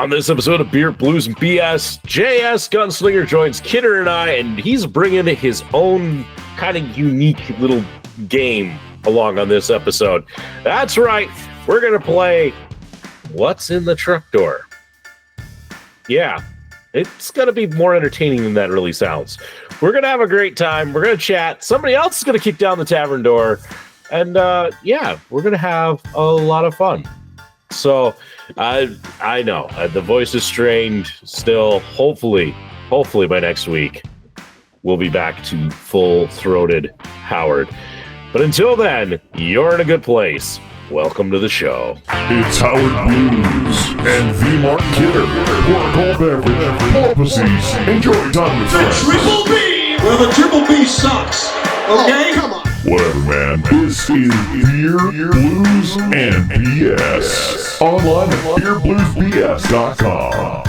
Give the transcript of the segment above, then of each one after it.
On this episode of Beer, Blues, and BS, JS Gunslinger joins Kidder and I, and he's bringing his own kind of unique little game along on this episode. That's right, we're going to play What's in the Truck Door? Yeah, it's going to be more entertaining than that really sounds. We're going to have a great time. We're going to chat. Somebody else is going to kick down the tavern door. And yeah, we're going to have a lot of fun. So I know the voice is strained still. Hopefully by next week, we'll be back to full-throated Howard. But until then, you're in a good place. Welcome to the show. It's Howard Blues and the Mark Kidder. Pour a cold beverage, porpoises, enjoy time with friends. Triple B! Well, the Triple B sucks. Okay? Oh, come on. Whatever, man. This is Beer, Blues, and BS. Online at beerbluesbs.com.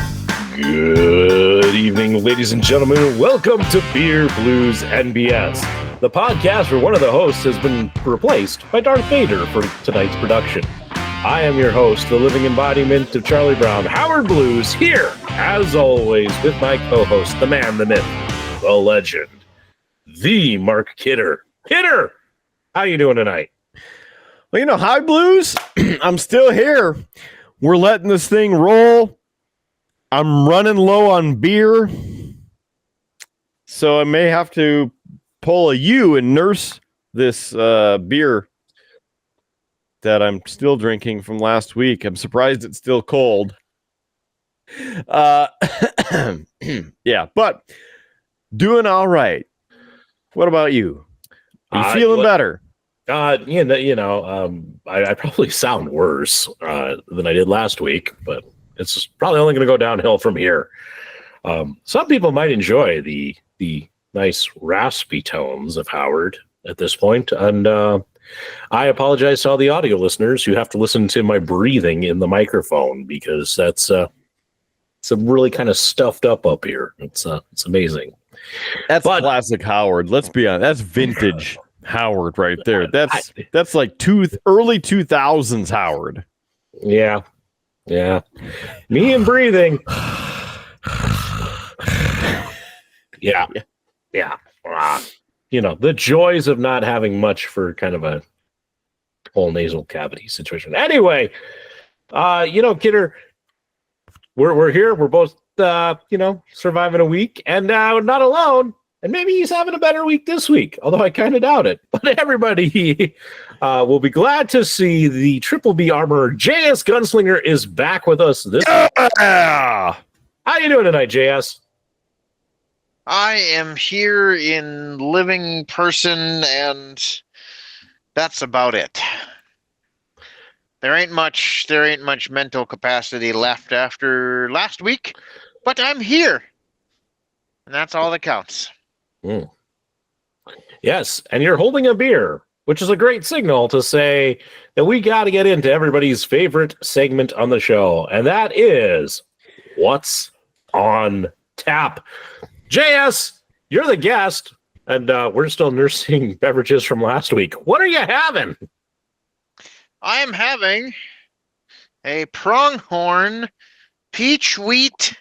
Good evening, ladies and gentlemen. Welcome to Beer, Blues, and BS, the podcast where one of the hosts has been replaced by Darth Vader for tonight's production. I am your host, the living embodiment of Charlie Brown, Howard Blues, here, as always, with my co-host, the man, the myth, the legend, the Mark Kidder. Kidder, how you doing tonight? Well, you know, Howard Blues, I'm still here. We're letting this thing roll. I'm running low on beer, so I may have to pull a U and nurse this beer that I'm still drinking from last week. I'm surprised it's still cold. Yeah, but doing all right. What about you? Are you feeling better? I probably sound worse than I did last week, but it's probably only going to go downhill from here. Some people might enjoy the nice raspy tones of Howard at this point, and I apologize to all the audio listeners who have to listen to my breathing in the microphone because that's it's really kind of stuffed up here. It's amazing. That's classic Howard. Let's be honest. That's vintage Howard right there. That's like early 2000s Howard. Yeah. Me and breathing. Yeah. The joys of not having much for kind of a whole nasal cavity situation. Anyway, Kidder, we're here. We're both, surviving a week, and not alone. And maybe he's having a better week this week, although I kind of doubt it. But everybody will be glad to see the Triple B armorer JS Gunslinger is back with us this week. How you doing tonight, JS? I am here in living person, and that's about it. There ain't much mental capacity left after last week, but I'm here, and that's all that counts. Mm. Yes, and you're holding a beer, which is a great signal to say that we got to get into everybody's favorite segment on the show, and that is What's on Tap. JS, you're the guest, and we're still nursing beverages from last week. What are you having? I am having a pronghorn peach wheat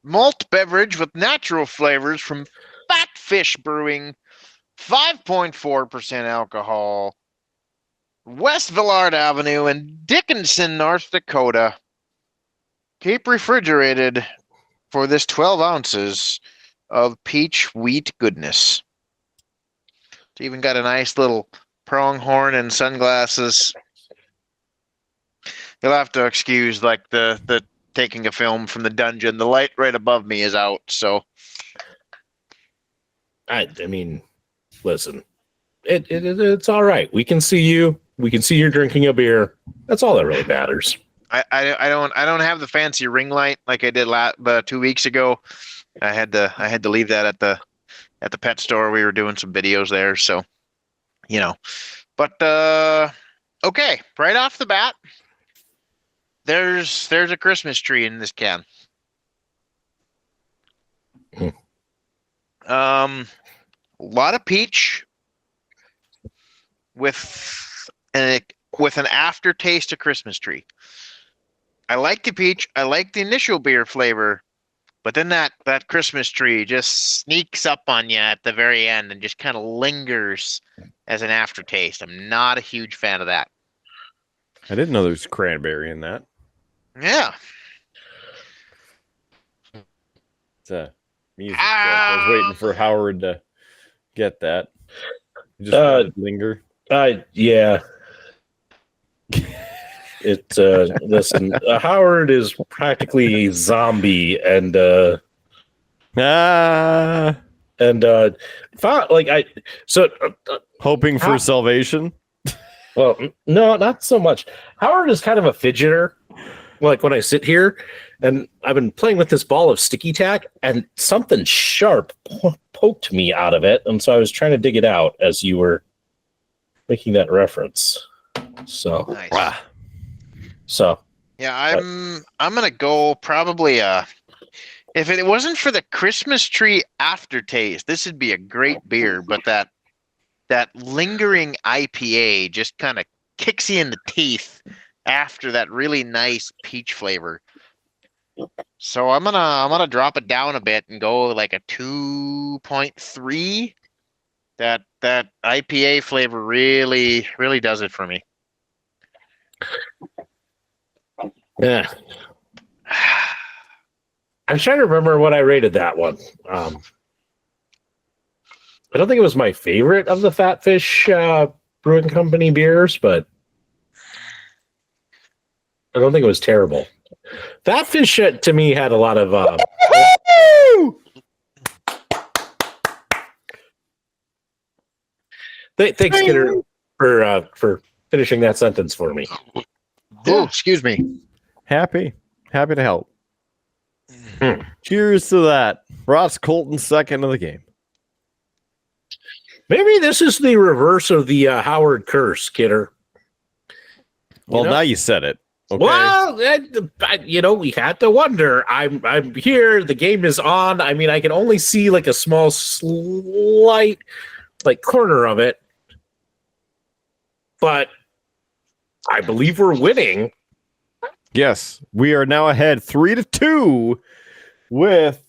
malt beverage with natural flavors from Fat Fish Brewing, 5.4% alcohol, West Villard Avenue in Dickinson, North Dakota. Keep refrigerated for this 12 ounces of peach wheat goodness. It's even got a nice little pronghorn and sunglasses. You'll have to excuse like the taking a film from the dungeon. The light right above me is out, so I mean, listen, it's all right. We can see you. We can see you're drinking a beer. That's all that really matters. I don't have the fancy ring light like I did 2 weeks ago. I had to leave that at the pet store. We were doing some videos there, so But okay, right off the bat, there's a Christmas tree in this can. A lot of peach with an aftertaste of Christmas tree. I like the peach. I like the initial beer flavor, but then that Christmas tree just sneaks up on you at the very end and just kind of lingers as an aftertaste. I'm not a huge fan of that. I didn't know there was cranberry in that. Yeah. It's a music joke. I was waiting for Howard to get that. You just let it linger. Yeah. Listen, Howard is practically a zombie, and hoping for salvation. Well, no, not so much. Howard is kind of a fidgeter. Like when I sit here, and I've been playing with this ball of sticky tack, and something sharp poked me out of it, and so I was trying to dig it out as you were making that reference. So, Nice. So yeah, I'm gonna go probably if it wasn't for the Christmas tree aftertaste, this would be a great beer, but that lingering IPA just kind of kicks you in the teeth after that really nice peach flavor. So I'm gonna drop it down a bit and go like a 2.3. That IPA flavor really does it for me. yeah. I'm trying to remember what I rated that one. I don't think it was my favorite of the Fat Fish Brewing Company beers, but I don't think it was terrible. Fat Fish to me had a lot of. Thanks, Kidder, for finishing that sentence for me. Oh, excuse me. Happy to help. Cheers to that. Ross Colton, second of the game. Maybe this is the reverse of the Howard curse, Kidder. Well, now you said it. Okay. Well, we had to wonder. I'm here. The game is on. I mean, I can only see like a small, slight, like corner of it, but I believe we're winning. Yes, we are now ahead 3-2 with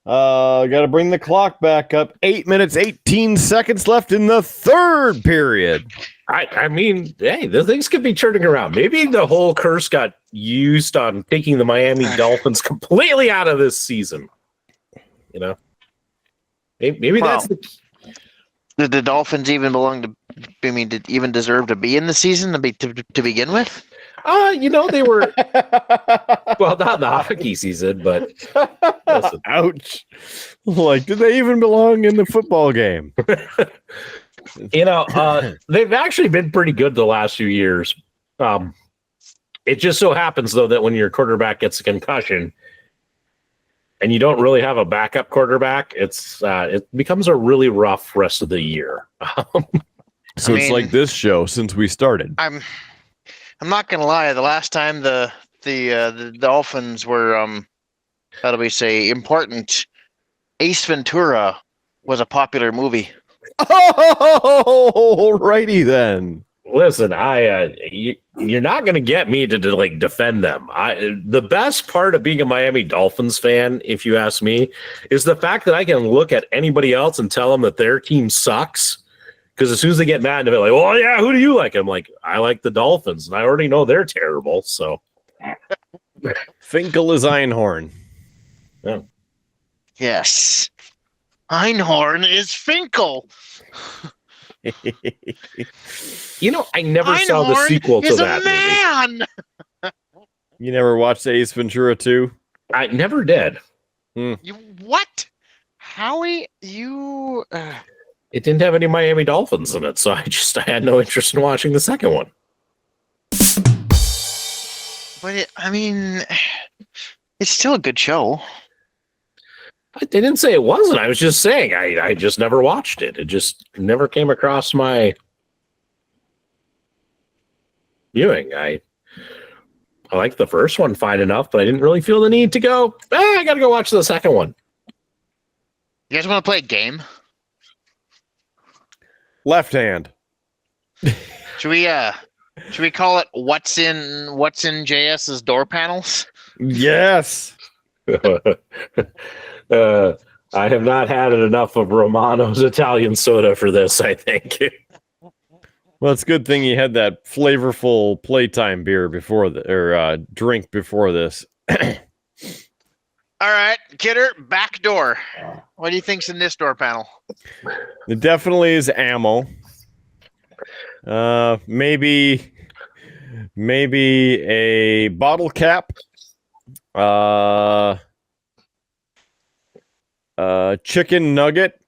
got to bring the clock back up. 8 minutes, 18 seconds left in the third period. I mean, hey, the things could be turning around. Maybe the whole curse got used on taking the Miami Dolphins completely out of this season. You know, maybe that's the. Did the Dolphins even belong to? I mean, did even deserve to be in the season to begin with? They were well, not in the hockey season, but listen. Ouch! Like, did they even belong in the football game? They've actually been pretty good the last few years. It just so happens though that when your quarterback gets a concussion and you don't really have a backup quarterback, it becomes a really rough rest of the year. So it's like this show since we started. I'm not gonna lie. The last time the Dolphins were how do we say important, Ace Ventura was a popular movie. Oh, righty then. Listen, you're not going to get me to like defend them. The best part of being a Miami Dolphins fan, if you ask me, is the fact that I can look at anybody else and tell them that their team sucks. Because as soon as they get mad, they're like, "Well, yeah, who do you like?" I'm like, "I like the Dolphins," and I already know they're terrible. So, Finkel is Einhorn. Yeah. Yes, Einhorn is Finkel. I never saw the sequel to that movie. You never watched Ace Ventura 2? I never did. You what? Howie, you... It didn't have any Miami Dolphins in it, so I had no interest in watching the second one. But it's still a good show. I didn't say it wasn't. I was just saying I just never watched it. It just never came across my viewing. I liked the first one fine enough, but I didn't really feel the need to go, I got to go watch the second one. You guys want to play a game? Left hand. Should we Should we call it what's in JS's door panels? Yes. I have not had enough of Romano's Italian soda for this, I think. Well, it's a good thing you had that flavorful playtime beer before drink before this. All right, Kidder, back door. What do you think's in this door panel? It definitely is ammo. Maybe a bottle cap. Chicken nugget.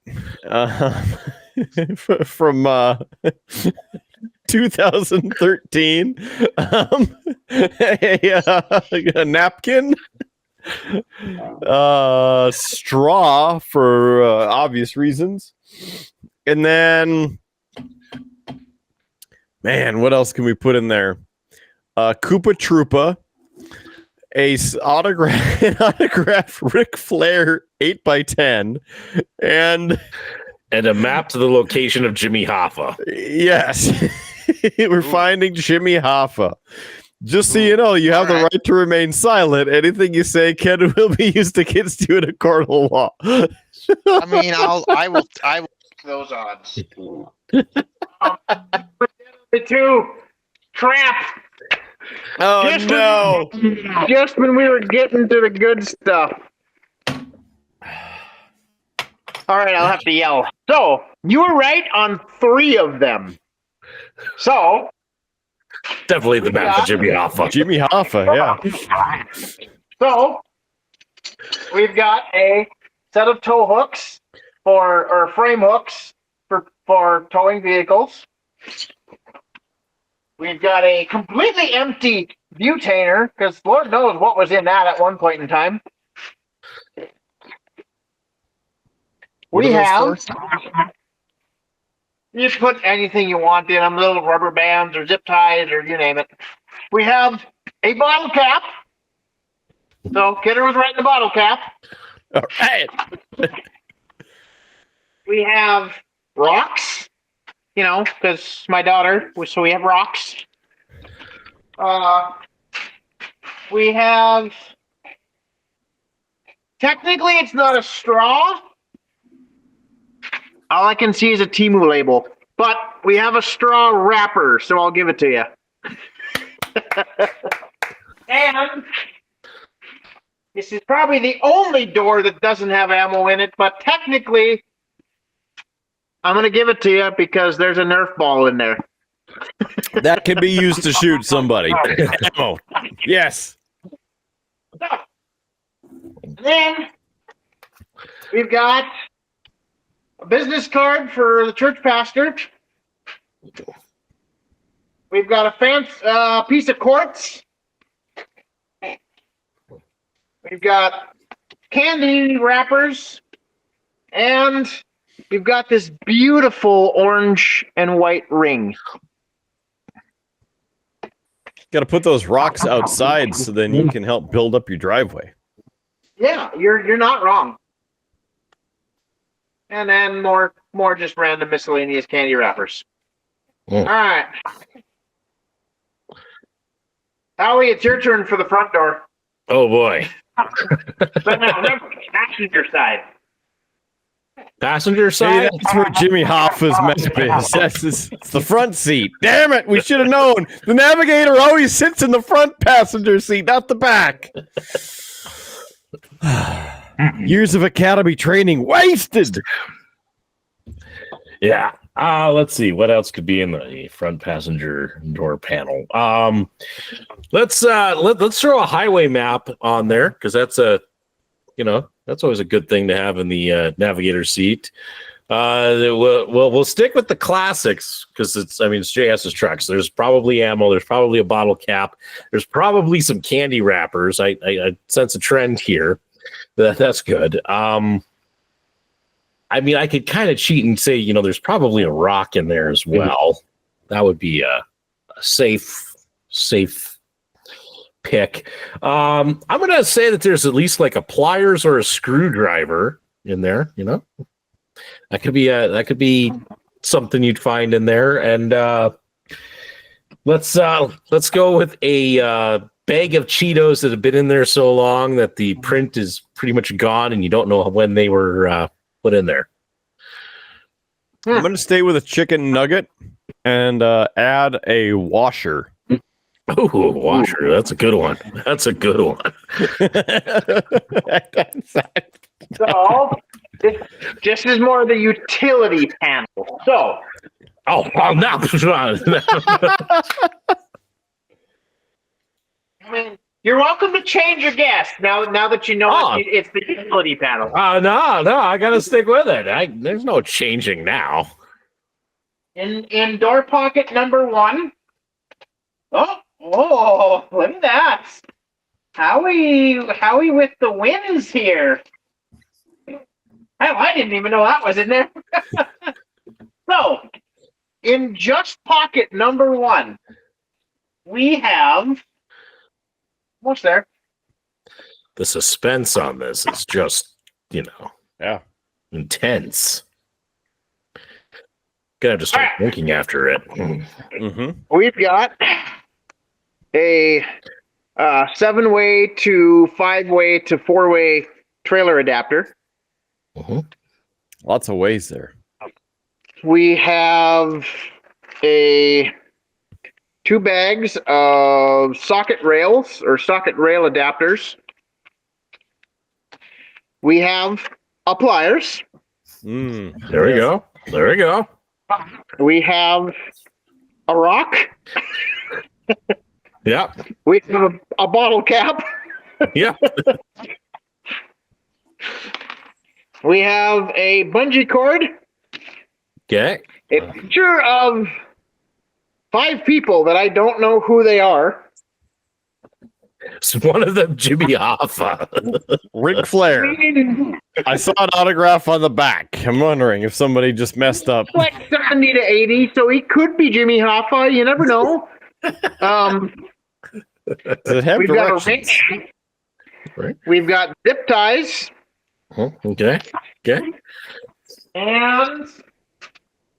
From 2013. A napkin. Straw for obvious reasons. And then, man, what else can we put in there? Koopa Troopa, an autographed Ric Flair 8x10, and a map to the location of Jimmy Hoffa. yes, we're finding Jimmy Hoffa. Just so you know, you have the right to remain silent. Anything you say can will be used against you in a court of law. I mean, I will take those odds. The two trap. Oh no! Just when we were getting to the good stuff. All right, I'll have to yell. So you were right on 3 of them. So Definitely the map to Jimmy Hoffa. Jimmy Hoffa, yeah. So we've got a set of tow hooks or frame hooks for towing vehicles. We've got a completely empty butainer, because Lord knows what was in that at one point in time. What We are have. those for? You just put anything you want in them, little rubber bands or zip ties or you name it. We have a bottle cap. So Kidder was right in the bottle cap. All right. We have rocks, because my daughter, so we have rocks. We have, technically it's not a straw. All I can see is a Temu label, but we have a straw wrapper, so I'll give it to you. And this is probably the only door that doesn't have ammo in it, but technically I'm going to give it to you because there's a Nerf ball in there. That can be used to shoot somebody. Ammo. Yes. Then we've got a business card for the church pastor. We've got a fancy piece of quartz. We've got candy wrappers. And we've got this beautiful orange and white ring. Got to put those rocks outside so then you can help build up your driveway. Yeah, you're not wrong. And then more just random miscellaneous candy wrappers. All right. Howie, it's your turn for the front door. Oh boy. But now, remember, passenger side. Passenger Hey, side? that's where Jimmy Hoffa's map is. It's the front seat. Damn it, we should have known. The navigator always sits in the front passenger seat, not the back. Years of academy training wasted. Yeah. Let's see what else could be in the front passenger door panel. Let's throw a highway map on there because that's that's always a good thing to have in the navigator seat. We'll stick with the classics because it's JS's trucks. There's probably ammo. There's probably a bottle cap. There's probably some candy wrappers. I sense a trend here. That's good. I could kind of cheat and say, there's probably a rock in there as well. That would be a safe pick. I'm going to say that there's at least like a pliers or a screwdriver in there, That could be something you'd find in there. And Let's go with a bag of Cheetos that have been in there so long that the print is pretty much gone, and you don't know when they were put in there. I'm going to stay with a chicken nugget and add a washer. Oh, washer. That's a good one. That's a good one. So this is more the utility panel. So Oh, now. I mean, you're welcome to change your guess now that you know it's the utility panel. No, I got to stick with it. There's no changing now. In door pocket number 1. Oh, look at that. Howie with the wins here. I didn't even know that was in there. So, in just pocket number 1, we have what's there? The suspense on this is just, Yeah. intense. Gonna have to start thinking after it. Mm-hmm. We've got a 7-way to 5-way to 4-way trailer adapter. Lots of ways there. We have 2 bags of socket rails or socket rail adapters. We have pliers. There we go. There we go. We have a rock. Yep. We have a bottle cap. Yep. We have a bungee cord. Okay. A picture of 5 people that I don't know who they are. It's one of them, Jimmy Hoffa. Ric Flair. I saw an autograph on the back. I'm wondering if somebody just messed up. Like 70 to 80, so he could be Jimmy Hoffa. You never know. Does it have We've got a directions? wrench. Right. We've got zip ties. Okay. Okay. And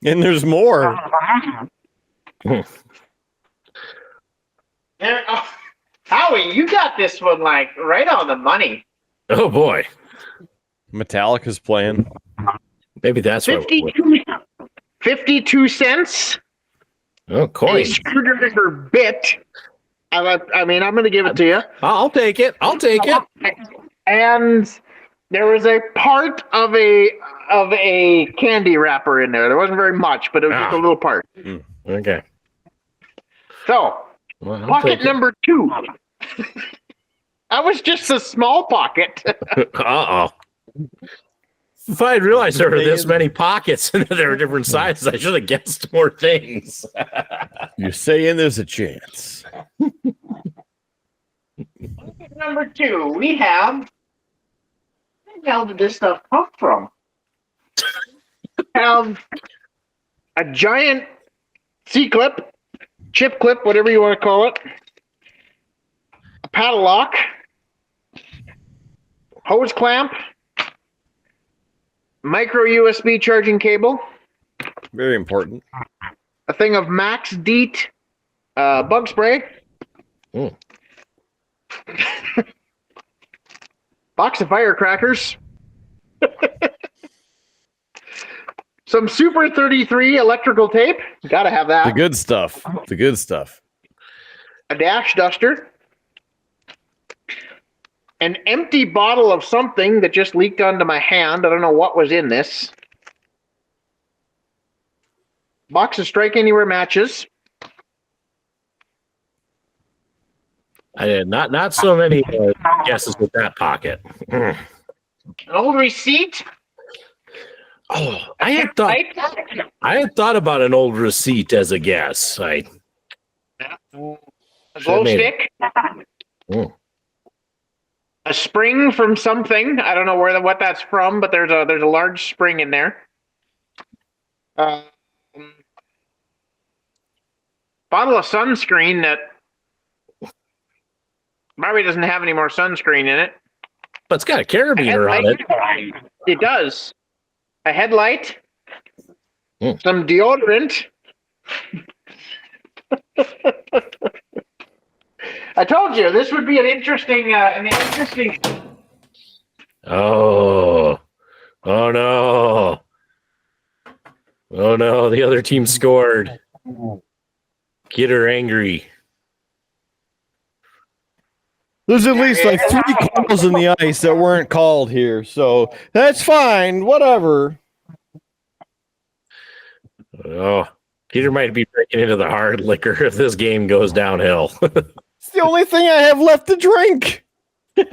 there's more. Howie, you got this one like right on the money. Oh boy. Metallica's playing. Maybe that's what. 52 cents. Oh, A coins. screwdriver bit. I mean, I'm going to give it to you. I'll take it. I'll take it. And there was a part of a candy wrapper in there. There wasn't very much, but it was just a little part. Okay. So, Well, I'll pocket take it. number 2. That was just a small pocket. Uh-oh. If I had realized there were this many pockets and there were different sizes, I should have guessed more things. You're saying there's a chance. Pocket number 2, we have. Where the hell did this stuff come from? We have a giant C-clip, chip clip, whatever you want to call it, a paddle lock, hose clamp, micro USB charging cable, Very important. a thing of Max Deet bug spray, Mm. box of firecrackers, some Super 33 electrical tape, gotta have that, The good stuff. The good stuff. a dash duster, an empty bottle of something that just leaked onto my hand. I don't know what was in this. Box of Strike Anywhere matches. I had not so many guesses with that pocket. An old receipt. Oh, I had thought about an old receipt as a guess. A glow Should've made stick. Mm. A spring from something. I don't know what that's from, but there's a large spring in there. Bottle of sunscreen that probably doesn't have any more sunscreen in it. But it's got a carabiner on it. It does. A headlight. Mm. Some deodorant. I told you this would be an interesting. Oh no! Oh no! The other team scored. Get her angry. There's at least like 3 calls in the ice that weren't called here, so that's fine. Whatever. Oh, Peter might be breaking into the hard liquor if this game goes downhill. It's the only thing I have left to drink. I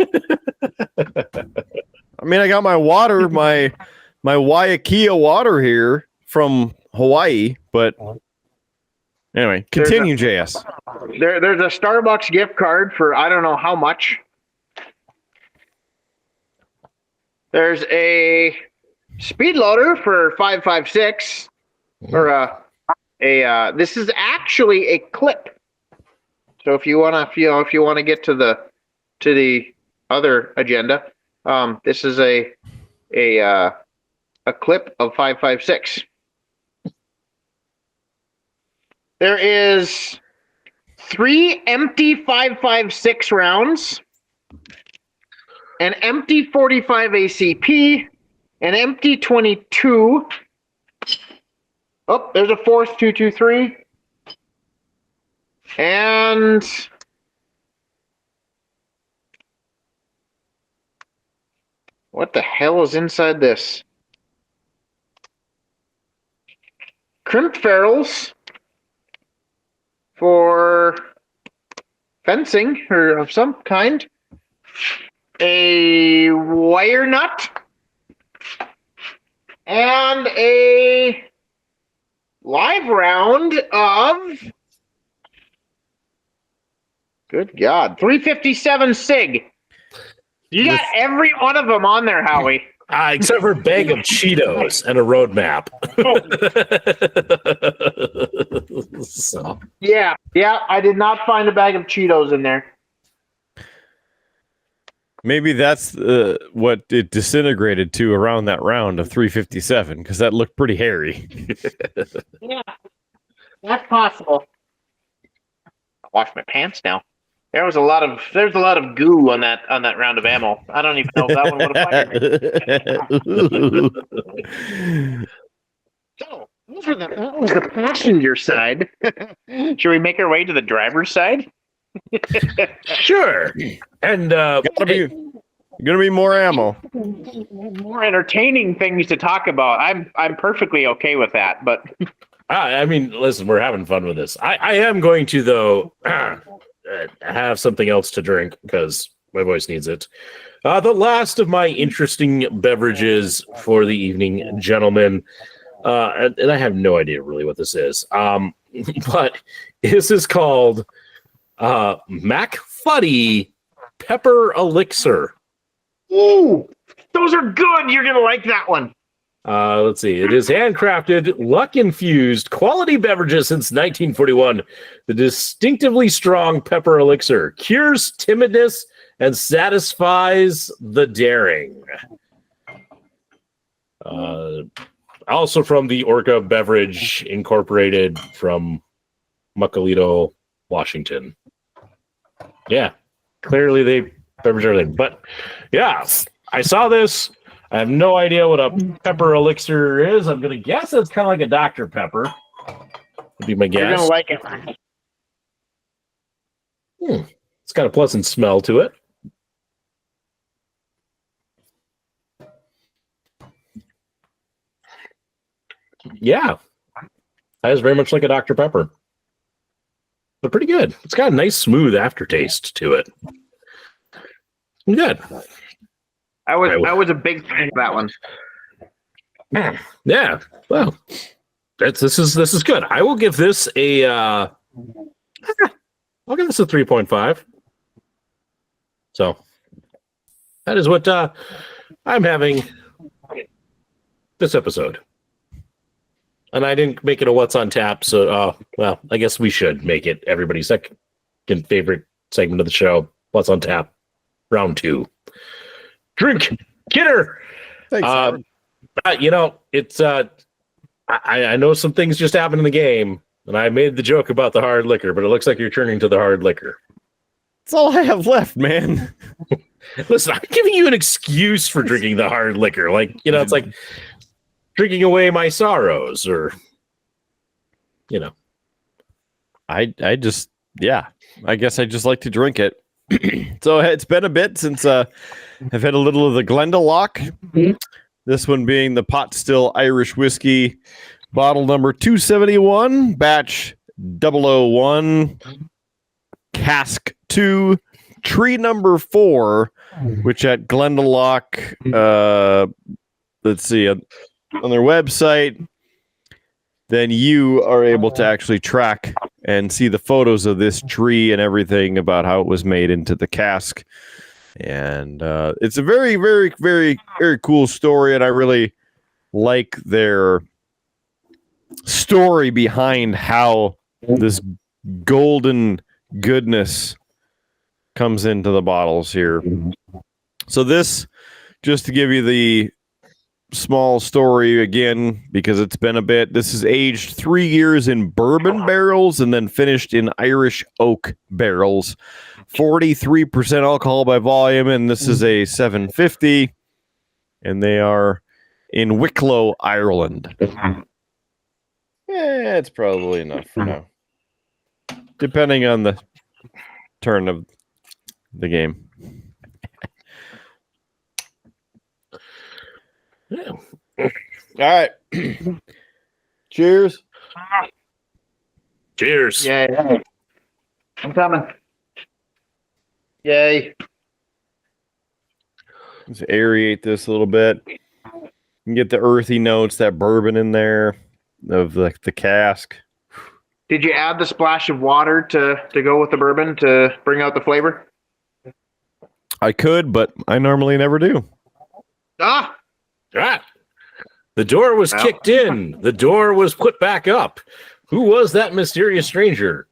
mean, I got my water, my Waiakea water here from Hawaii, but anyway, continue, JS. There's a Starbucks gift card for I don't know how much. There's a speed loader for 556, or this is actually a clip. So if you wanna get to the other agenda, this is a clip of 556. There is 3 empty 556 rounds, an empty 45 ACP, an empty 22. Oh, there's a fourth 223. And what the hell is inside this? Crimp ferrules for fencing or of some kind. A wire nut. And a live round of, good God, 357 SIG. You got every one of them on there, Howie. Except for a bag of Cheetos and a road map. So. Yeah, I did not find a bag of Cheetos in there. Maybe that's what it disintegrated to around that round of 357, because that looked pretty hairy. Yeah, that's possible. I'll wash my pants now. There's a lot of goo on that round of ammo. I don't even know if that one would have fired me. So that was the passenger side. Should we make our way to the driver's side? Sure. And gonna be more ammo. More entertaining things to talk about. I'm perfectly okay with that, but I mean, listen, we're having fun with this. I am going to, though, have something else to drink because my voice needs it. The last of my interesting beverages for the evening, gentlemen, and I have no idea really what this is, but this is called Mac Fuddy Pepper Elixir. Ooh, those are good. You're gonna like that one. Let's see. It is handcrafted, luck-infused, quality beverages since 1941. The distinctively strong pepper elixir cures timidness and satisfies the daring. Also from the Orca Beverage Incorporated from Muckalito, Washington. Yeah, clearly they beverage everything. But yeah, I saw this. I have no idea what a pepper elixir is. I'm going to guess it's kind of like a Dr. Pepper. Would be my guess. You're gonna like it. It's got a pleasant smell to it. Yeah. That is very much like a Dr. Pepper. But pretty good. It's got a nice smooth aftertaste to it. Good. I was a big fan of that one. Yeah. Well, this is good. I will give this a I'll give this a 3.5. So that is what I'm having this episode. And I didn't make it a What's on Tap, so well, I guess we should make it everybody's second favorite segment of the show. What's on Tap, round 2. Drink, Kidder. Thanks. You know, it's I know some things just happened in the game, and I made the joke about the hard liquor, but it looks like you're turning to the hard liquor. That's all I have left, man. Listen, I'm giving you an excuse for drinking the hard liquor. Like, it's like drinking away my sorrows, or, I just, I guess I just like to drink it. So it's been a bit since I've had a little of the Glendalough. This one being the pot still Irish whiskey, bottle number 271, batch 001, cask 2, tree number 4, which at Glendalough, let's see, on their website, then you are able to actually track and see the photos of this tree and everything about how it was made into the cask. And it's a very, very, very, very cool story, and I really like their story behind how this golden goodness comes into the bottles here. So this, just to give you the small story again, because it's been a bit, this is aged 3 years in bourbon barrels and then finished in Irish oak barrels. 43% alcohol by volume, and this is a 750, and they are in Wicklow, Ireland. It's probably enough for now, depending on the turn of the game. All right. Cheers. Cheers. Yay. I'm coming. Yay. Let's aerate this a little bit. You can get the earthy notes, that bourbon in there of the cask. Did you add the splash of water to go with the bourbon to bring out the flavor? I could, but I normally never do. Ah! The door was kicked in. The door was put back up. Who was that mysterious stranger?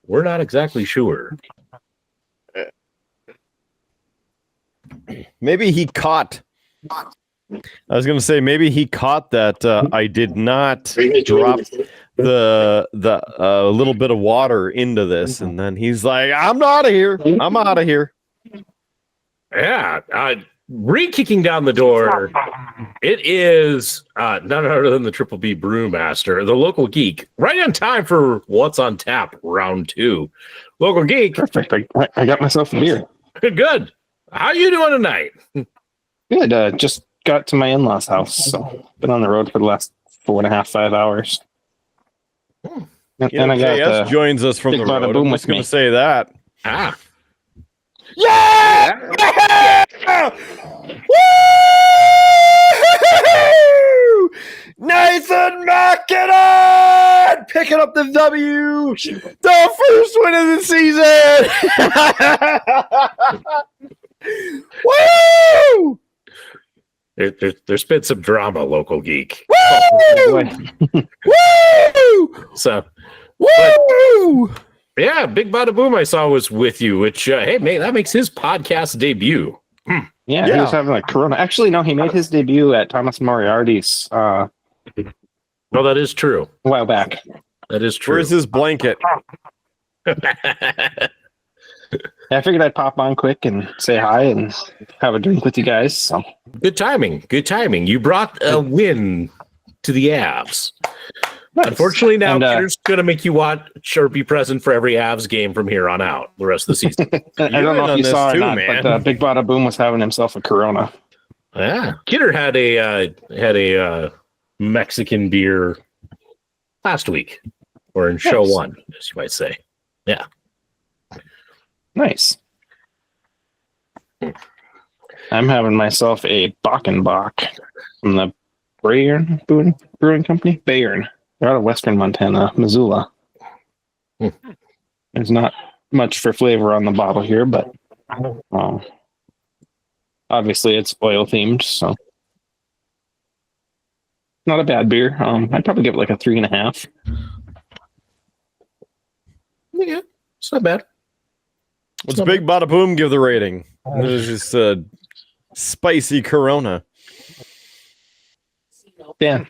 We're not exactly sure. Maybe he caught. I was going to say maybe he caught that I did not drop the little bit of water into this, and then he's like, "I'm out of here. I'm out of here." Yeah, re-kicking down the door. It is none other than the Triple B Brewmaster, the local geek, right on time for What's on Tap round 2. Local geek. Perfect. I got myself a beer. Good. How you doing tonight? Good. Just got to my in-laws' house, so been on the road for the last 4.5, 5 hours. And I got JS joins us from Big the Bada road. Boom I'm with just going me. to say that. Yeah! Woo! Nathan Mackinnon picking up the W, the first win of the season. Woo! There's been some drama, local geek. Woo! Woo! So, Woo! yeah, Big Bada Boom I saw was with you, which, hey, mate, that makes his podcast debut. Yeah, he was having a Corona. Actually, no, he made his debut at Thomas Moriarty's No, that is true. a while back. That is true. Where's his blanket? I figured I'd pop on quick and say hi and have a drink with you guys. So Good timing. Good timing. You brought a win to the Avs. nice. Unfortunately, now And, Peter's going to make you watch or be present for every Avs game from here on out, the rest of the season. I don't know in if on you this saw too, or not, man. but Big Bada Boom was having himself a Corona. Yeah, Kidder had a Mexican beer last week, or in show Nice. 1, as you might say. Yeah. Nice. I'm having myself a Bachenbach from the Bayern Brewing Company. Bayern. They're out of Western Montana, Missoula. There's not much for flavor on the bottle here, but obviously it's oil themed, so not a bad beer. I'd probably give it like a 3.5. Yeah, it's not bad. What's Big Bada Boom give the rating? This is just spicy Corona. Dan,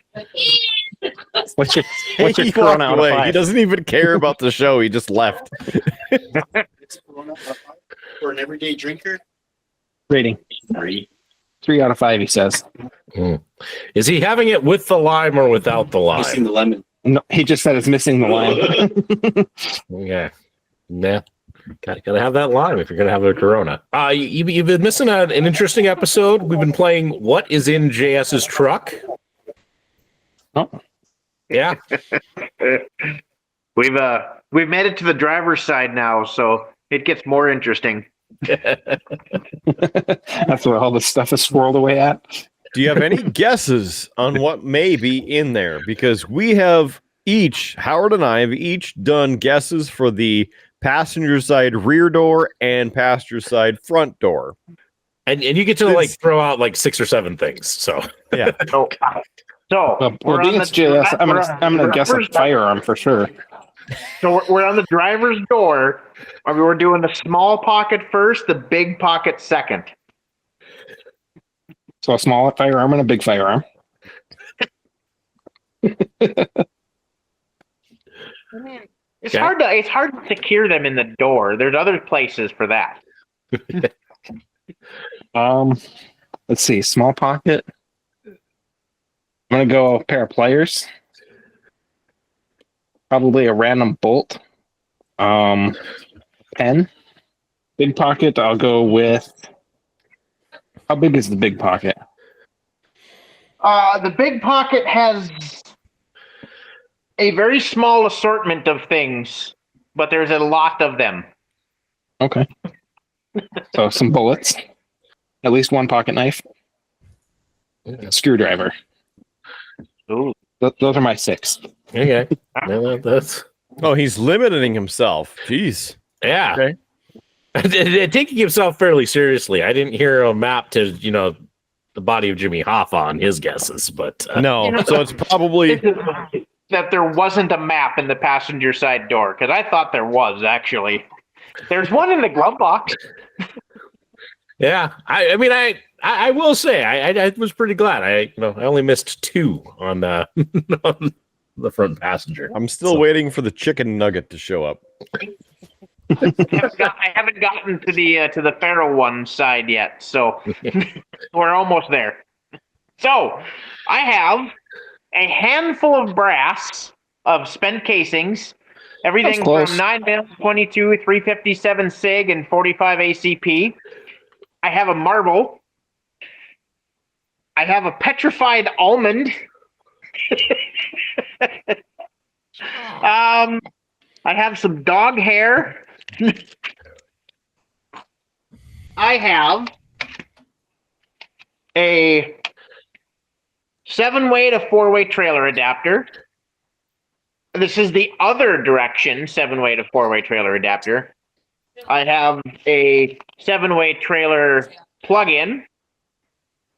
what's your He Corona walked out of away. 5? He doesn't even care about the show. He just left. For an everyday drinker? Rating 3. 3 out of 5, he says. Is he having it with the lime or without the lime? Missing the lemon. No, he just said it's missing the lime. Yeah. Nah. Gotta have that lime if you're gonna have a Corona. You've been missing an interesting episode. We've been playing What Is in JS's Truck. Oh. Yeah. We've made it to the driver's side now, so it gets more interesting. That's where all the stuff is swirled away at. Do you have any guesses on what may be in there? Because we have Howard and I have each done guesses for the passenger side rear door and passenger side front door. And you get to like throw out like 6 or 7 things. So yeah. So Well, being it's JS, I'm gonna guess a firearm for sure. So we're on the driver's door. We're doing the small pocket first, the big pocket second. So a small firearm and a big firearm. It's hard to secure them in the door. There's other places for that. Let's see, small pocket. I'm gonna go a pair of pliers. Probably a random bolt. Pen. Big pocket, I'll go with. How big is the big pocket? The big pocket has a very small assortment of things, but there's a lot of them. Okay. So some bullets. At least one pocket knife. A screwdriver. Ooh. Those are my 6. okay. Yeah, that's He's limiting himself. Jeez. yeah. Okay. Taking himself fairly seriously. I didn't hear a map to, the body of Jimmy Hoffa on his guesses, but No, so it's probably That there wasn't a map in the passenger side door, because I thought there was, actually. There's one in the glove box. yeah. I mean, I will say I was pretty glad. I only missed 2 on on the front passenger. I'm still waiting for the chicken nugget to show up. I haven't gotten to the feral one side yet, so we're almost there. So I have a handful of brass of spent casings, everything from 9mm, 22, 357 SIG, and 45 ACP. I have a marble. I have a petrified almond. I have some dog hair. I have a 7-way to 4-way trailer adapter. This is the other direction 7-way to 4-way trailer adapter. I have a 7-way trailer plug-in.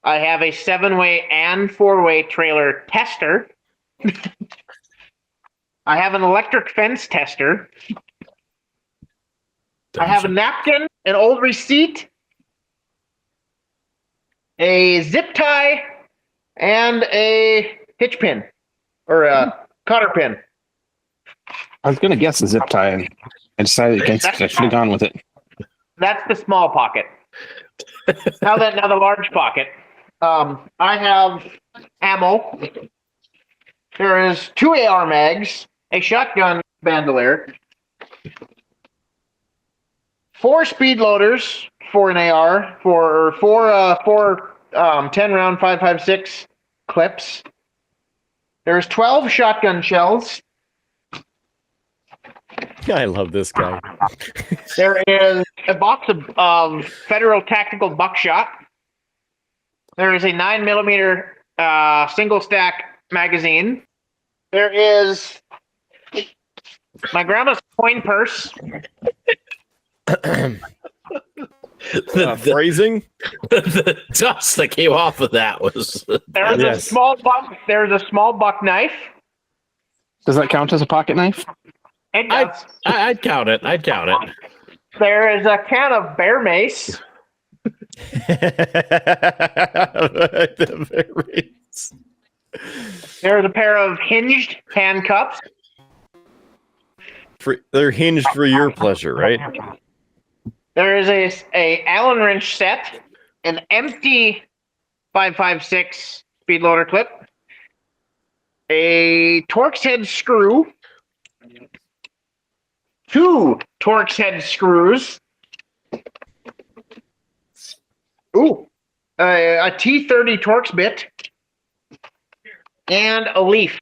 I have a 7-way and 4-way trailer tester. I have an electric fence tester. I have a napkin, an old receipt, a zip tie, and a hitch pin, or a cotter pin. I was gonna guess a zip tie, and I decided against it. I should have gone with it. That's the small pocket. Now the large pocket. I have ammo. There is 2 AR mags, a shotgun bandolier, 4 speed loaders for an AR, for 4 10-round 5.56 clips. There's 12 shotgun shells. I love this guy. There is a box of federal tactical buckshot. There is a 9mm single stack magazine. There is my grandma's coin purse. Phrasing? The dust that came off of that was. There's a small buck. There's a small buck knife. Does that count as a pocket knife? It does. I'd count it. There is a can of bear mace. There's a pair of hinged handcuffs. They're hinged for your pleasure, right? There is a Allen wrench set, an empty 5.56 speed loader clip, a Torx head screw, 2 Torx head screws, a T30 Torx bit, and a leaf.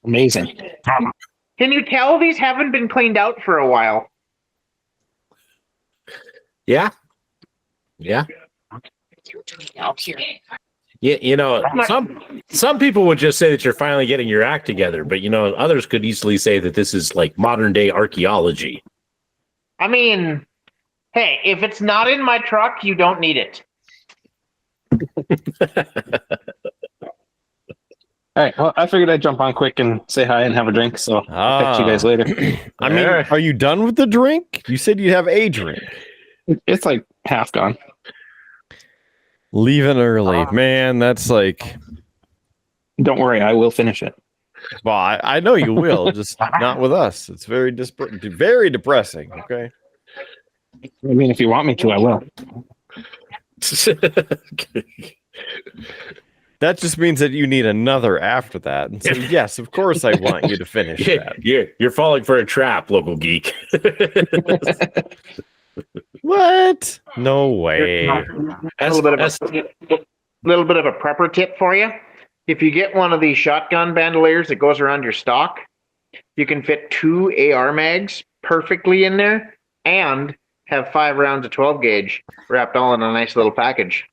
Amazing. Can you tell these haven't been cleaned out for a while? Yeah. Yeah. Yeah, you know, some people would just say that you're finally getting your act together, but you know, others could easily say that this is like modern day archaeology. I mean, hey, if it's not in my truck, you don't need it. All right. Well, I figured I'd jump on quick and say hi and have a drink. So I'll catch you guys later. I mean, are you done with the drink? You said you'd have a drink. It's like half gone. Leaving early, man. That's like. Don't worry, I will finish it. Well, I know you will, just not with us. It's very very depressing. Okay. I mean, if you want me to, I will. That just means that you need another after that. And so, yes, of course, I want you to finish that. You're falling for a trap, local geek. What? No way. A little bit of a prepper tip for you. If you get one of these shotgun bandoliers that goes around your stock, you can fit 2 AR mags perfectly in there and have 5 rounds of 12 gauge wrapped all in a nice little package.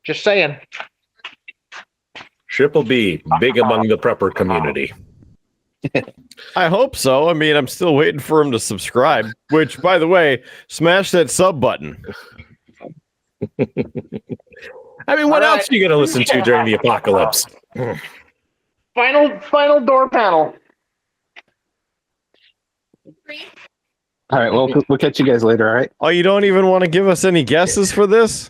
Just saying. Triple B, big among the prepper community. I hope so. I mean, I'm still waiting for him to subscribe, which, by the way, smash that sub button. I mean, what else are you going to listen to during the apocalypse? Final door panel. All right. Well, we'll catch you guys later. All right. Oh, you don't even want to give us any guesses for this?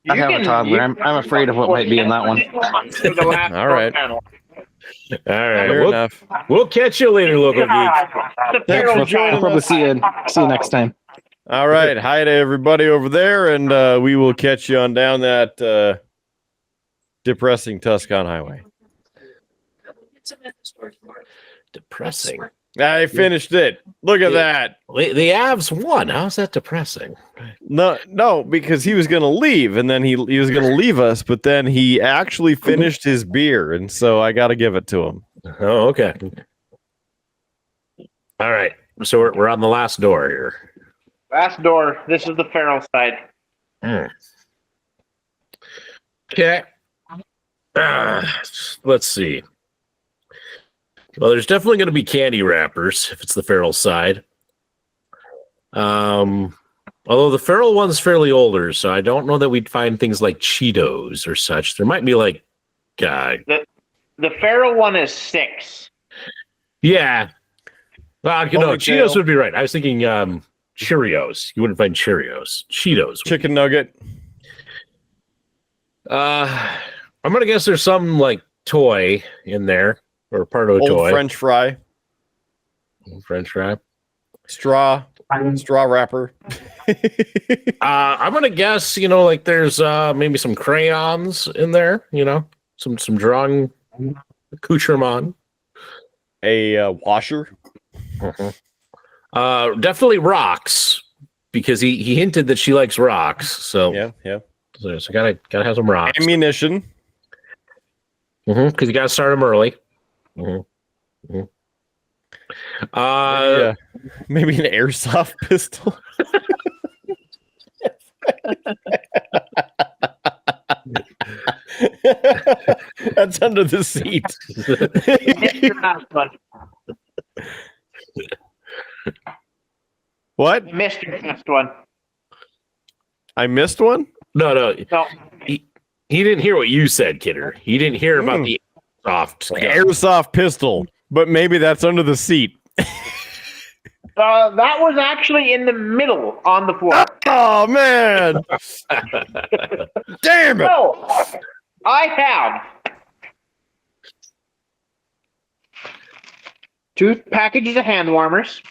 I have a toddler. I'm afraid of what might be in that one. All right. All right. Fair enough. We'll catch you later, local geek. Thanks for I'll joining probably us. see you next time. All right. Hi to everybody over there, and we will catch you on down that depressing Tuscon Highway. Depressing. I finished it. Look at that. The Avs won. How's that depressing? No, because he was going to leave, and then he was going to leave us, but then he actually finished his beer, and so I got to give it to him. Oh, okay. All right. So we're on the last door here. Last door. This is the feral side. Okay. Let's see. Well, there's definitely going to be candy wrappers if it's the feral side. Although the feral one's fairly older, so I don't know that we'd find things like Cheetos or such. There might be like, The feral one is 6. yeah. Well, you know, Holy Cheetos cow. would be right. I was thinking Cheerios. You wouldn't find Cheerios. Cheetos. Chicken nugget. I'm gonna guess there's some like toy in there or part of a Old toy. French fry. French fry. Straw wrapper. I'm gonna guess, you know, like there's maybe some crayons in there, you know, some drawing accoutrement. A washer. Definitely rocks because he hinted that she likes rocks. So Yeah. so gotta have some rocks. Ammunition. Because you gotta start them early. Maybe an airsoft pistol. That's under the seat. What? Missed your last one. I missed one? No. No. He didn't hear what you said, Kidder. He didn't hear about the Airsoft pistol. But maybe that's under the seat. That was actually in the middle on the floor. Oh, man. Damn it. So, I have 2 packages of hand warmers,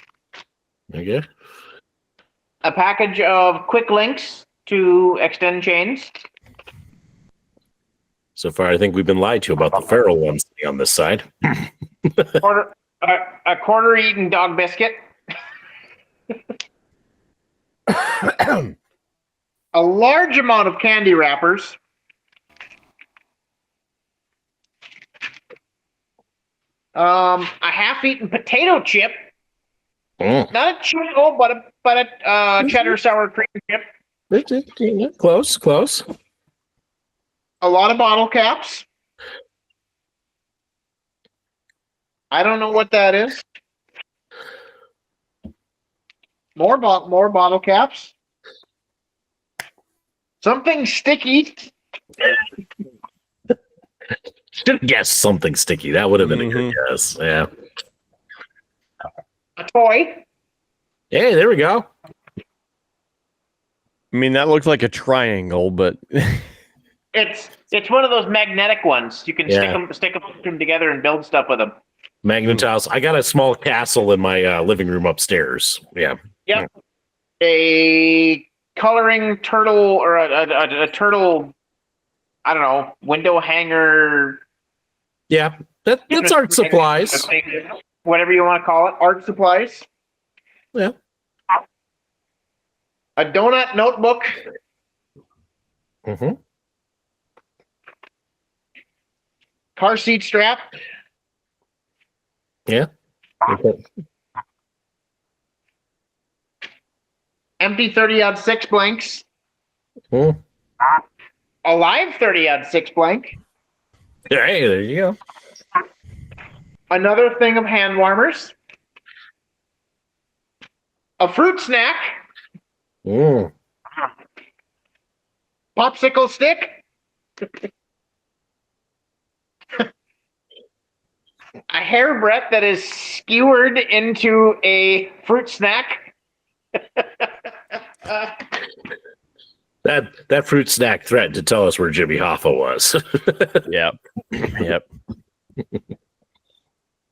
Okay. a package of quick links to extend chains, So far, I think we've been lied to about the feral ones on this side. a quarter-eaten dog biscuit, a large amount of candy wrappers, a half-eaten potato chip, not a Cheeto, but a cheddar sour cream chip, Close. a lot of bottle caps. I don't know what that is. More bottle caps. Something sticky. Should have guessed something sticky. That would have been a good guess. Yeah. A toy. Hey, there we go. I mean, that looks like a triangle, but It's one of those magnetic ones. You can Yeah. stick them together and build stuff with them. Magnetiles. I got a small castle in my living room upstairs. Yeah. Yep. A coloring turtle or a turtle, I don't know, window hanger. Yeah. That's art supplies. Whatever you want to call it. Art supplies. Yeah. A donut notebook. Mm-hmm. Car seat strap. Yeah. Okay. Empty 30-06 blanks. Hmm. A live 30-06 blank. Hey, there you go. Another thing of hand warmers. A fruit snack. Mm. Popsicle stick. A hairbreadth that is skewered into a fruit snack. That fruit snack threatened to tell us where Jimmy Hoffa was. yep. Yep.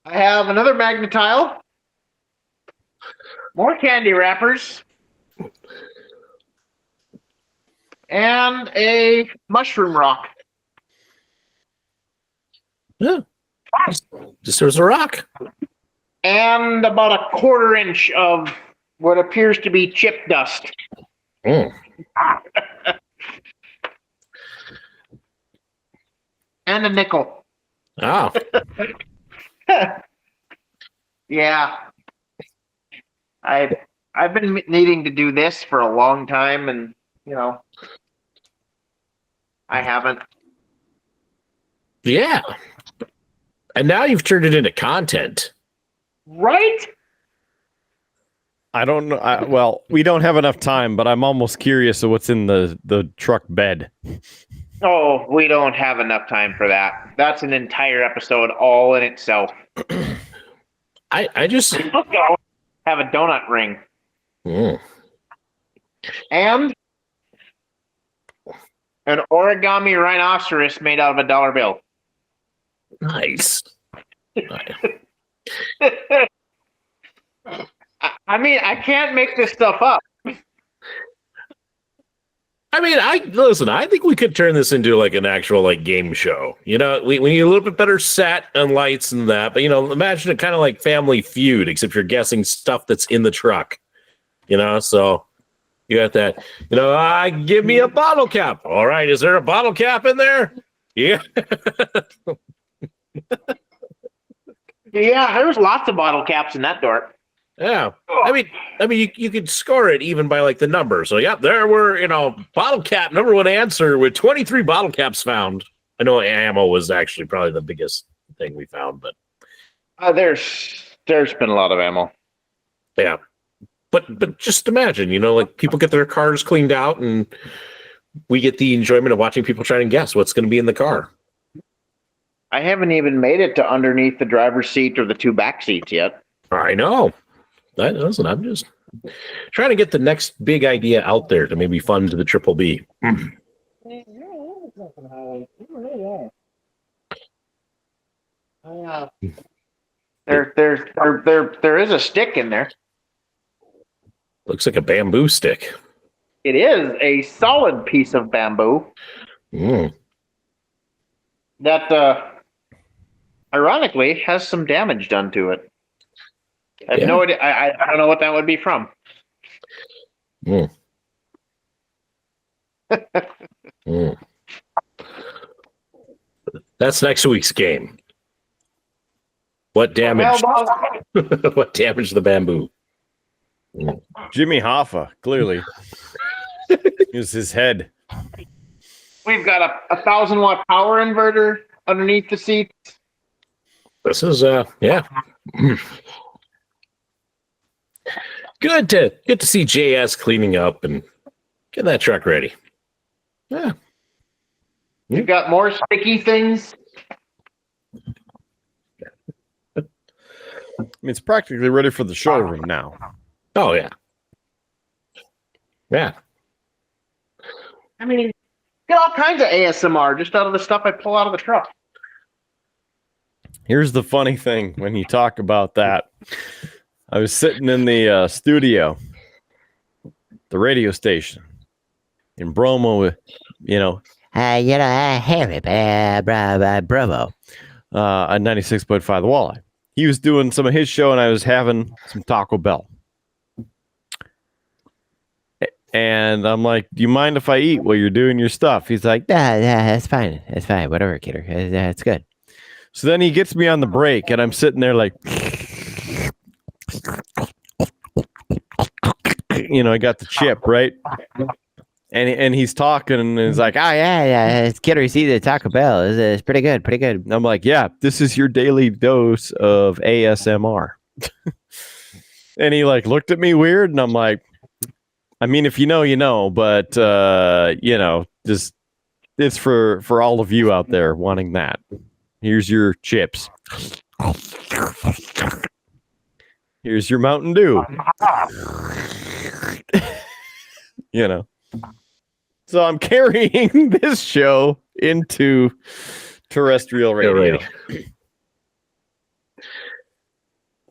I have another magnetile. More candy wrappers. And a mushroom rock. Yeah. Just there was a rock. And about a quarter-inch of what appears to be chip dust. Mm. And a nickel. Oh. Yeah. I've been needing to do this for a long time, and I haven't. Yeah. And now you've turned it into content. Right? I don't know. Well, we don't have enough time, but I'm almost curious of what's in the truck bed. Oh, we don't have enough time for that. That's an entire episode all in itself. I just Also have a donut ring. Mm. And an origami rhinoceros made out of a dollar bill. Nice. I mean, I can't make this stuff up. I mean, I think we could turn this into like an actual like game show. We need a little bit better set and lights and that, but imagine it kind of like Family Feud, except you're guessing stuff that's in the truck. So you got that. Give me a bottle cap. All right, is there a bottle cap in there? Yeah. Yeah, there's lots of bottle caps in that door. Yeah. I mean, you could score it even by like the number. So yeah, there were, bottle cap number one answer with 23 bottle caps found. I know ammo was actually probably the biggest thing we found, but there's been a lot of ammo. yeah. But just imagine, like people get their cars cleaned out and we get the enjoyment of watching people trying to guess what's going to be in the car. I haven't even made it to underneath the driver's seat or the 2 back seats yet. I know. Listen, I'm just trying to get the next big idea out there to maybe fund the Triple B. There is a stick in there. Looks like a bamboo stick. It is a solid piece of bamboo that, ironically, has some damage done to it. I have no idea. I don't know what that would be from. That's next week's game. What damage? What damaged the bamboo? Jimmy Hoffa, clearly. It was his head. We've got a 1,000-watt power inverter underneath the seats. This is yeah. Good to see JS cleaning up and getting that truck ready. Yeah. We've got more sticky things. I mean, it's practically ready for the showroom now. Oh yeah. Yeah. I mean, get all kinds of ASMR just out of the stuff I pull out of the truck. Here's the funny thing when you talk about that. I was sitting in the studio, the radio station in Bromo with, Harry, Bravo, on 96.5 The Walleye. He was doing some of his show, and I was having some Taco Bell. And I'm like, do you mind if I eat while you're doing your stuff? He's like, nah, that's fine. That's fine. Whatever, kidder. It's good. So then he gets me on the break, and I'm sitting there like, I got the chip, right? And he's talking, and he's like, oh, yeah, it's kidder. See the Taco Bell. It's pretty good, pretty good. And I'm like, yeah, this is your daily dose of ASMR. And he like looked at me weird, and I'm like, I mean, if you know, you know, but, just it's for all of you out there wanting that. Here's your chips. Here's your Mountain Dew. So I'm carrying this show into terrestrial radio.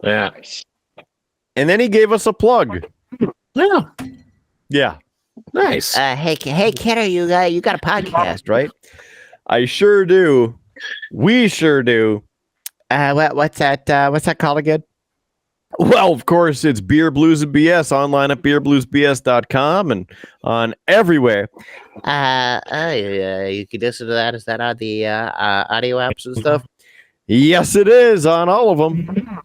Yeah. And then he gave us a plug. Yeah. Yeah. Nice. Hey, kiddo, you got a podcast, Right? I sure do. We sure do. what's that called again? Well, of course, it's Beer Blues and BS online at beerbluesbs.com and on everywhere. You can listen to that. Is that on the audio apps and stuff? Yes, it is on all of them.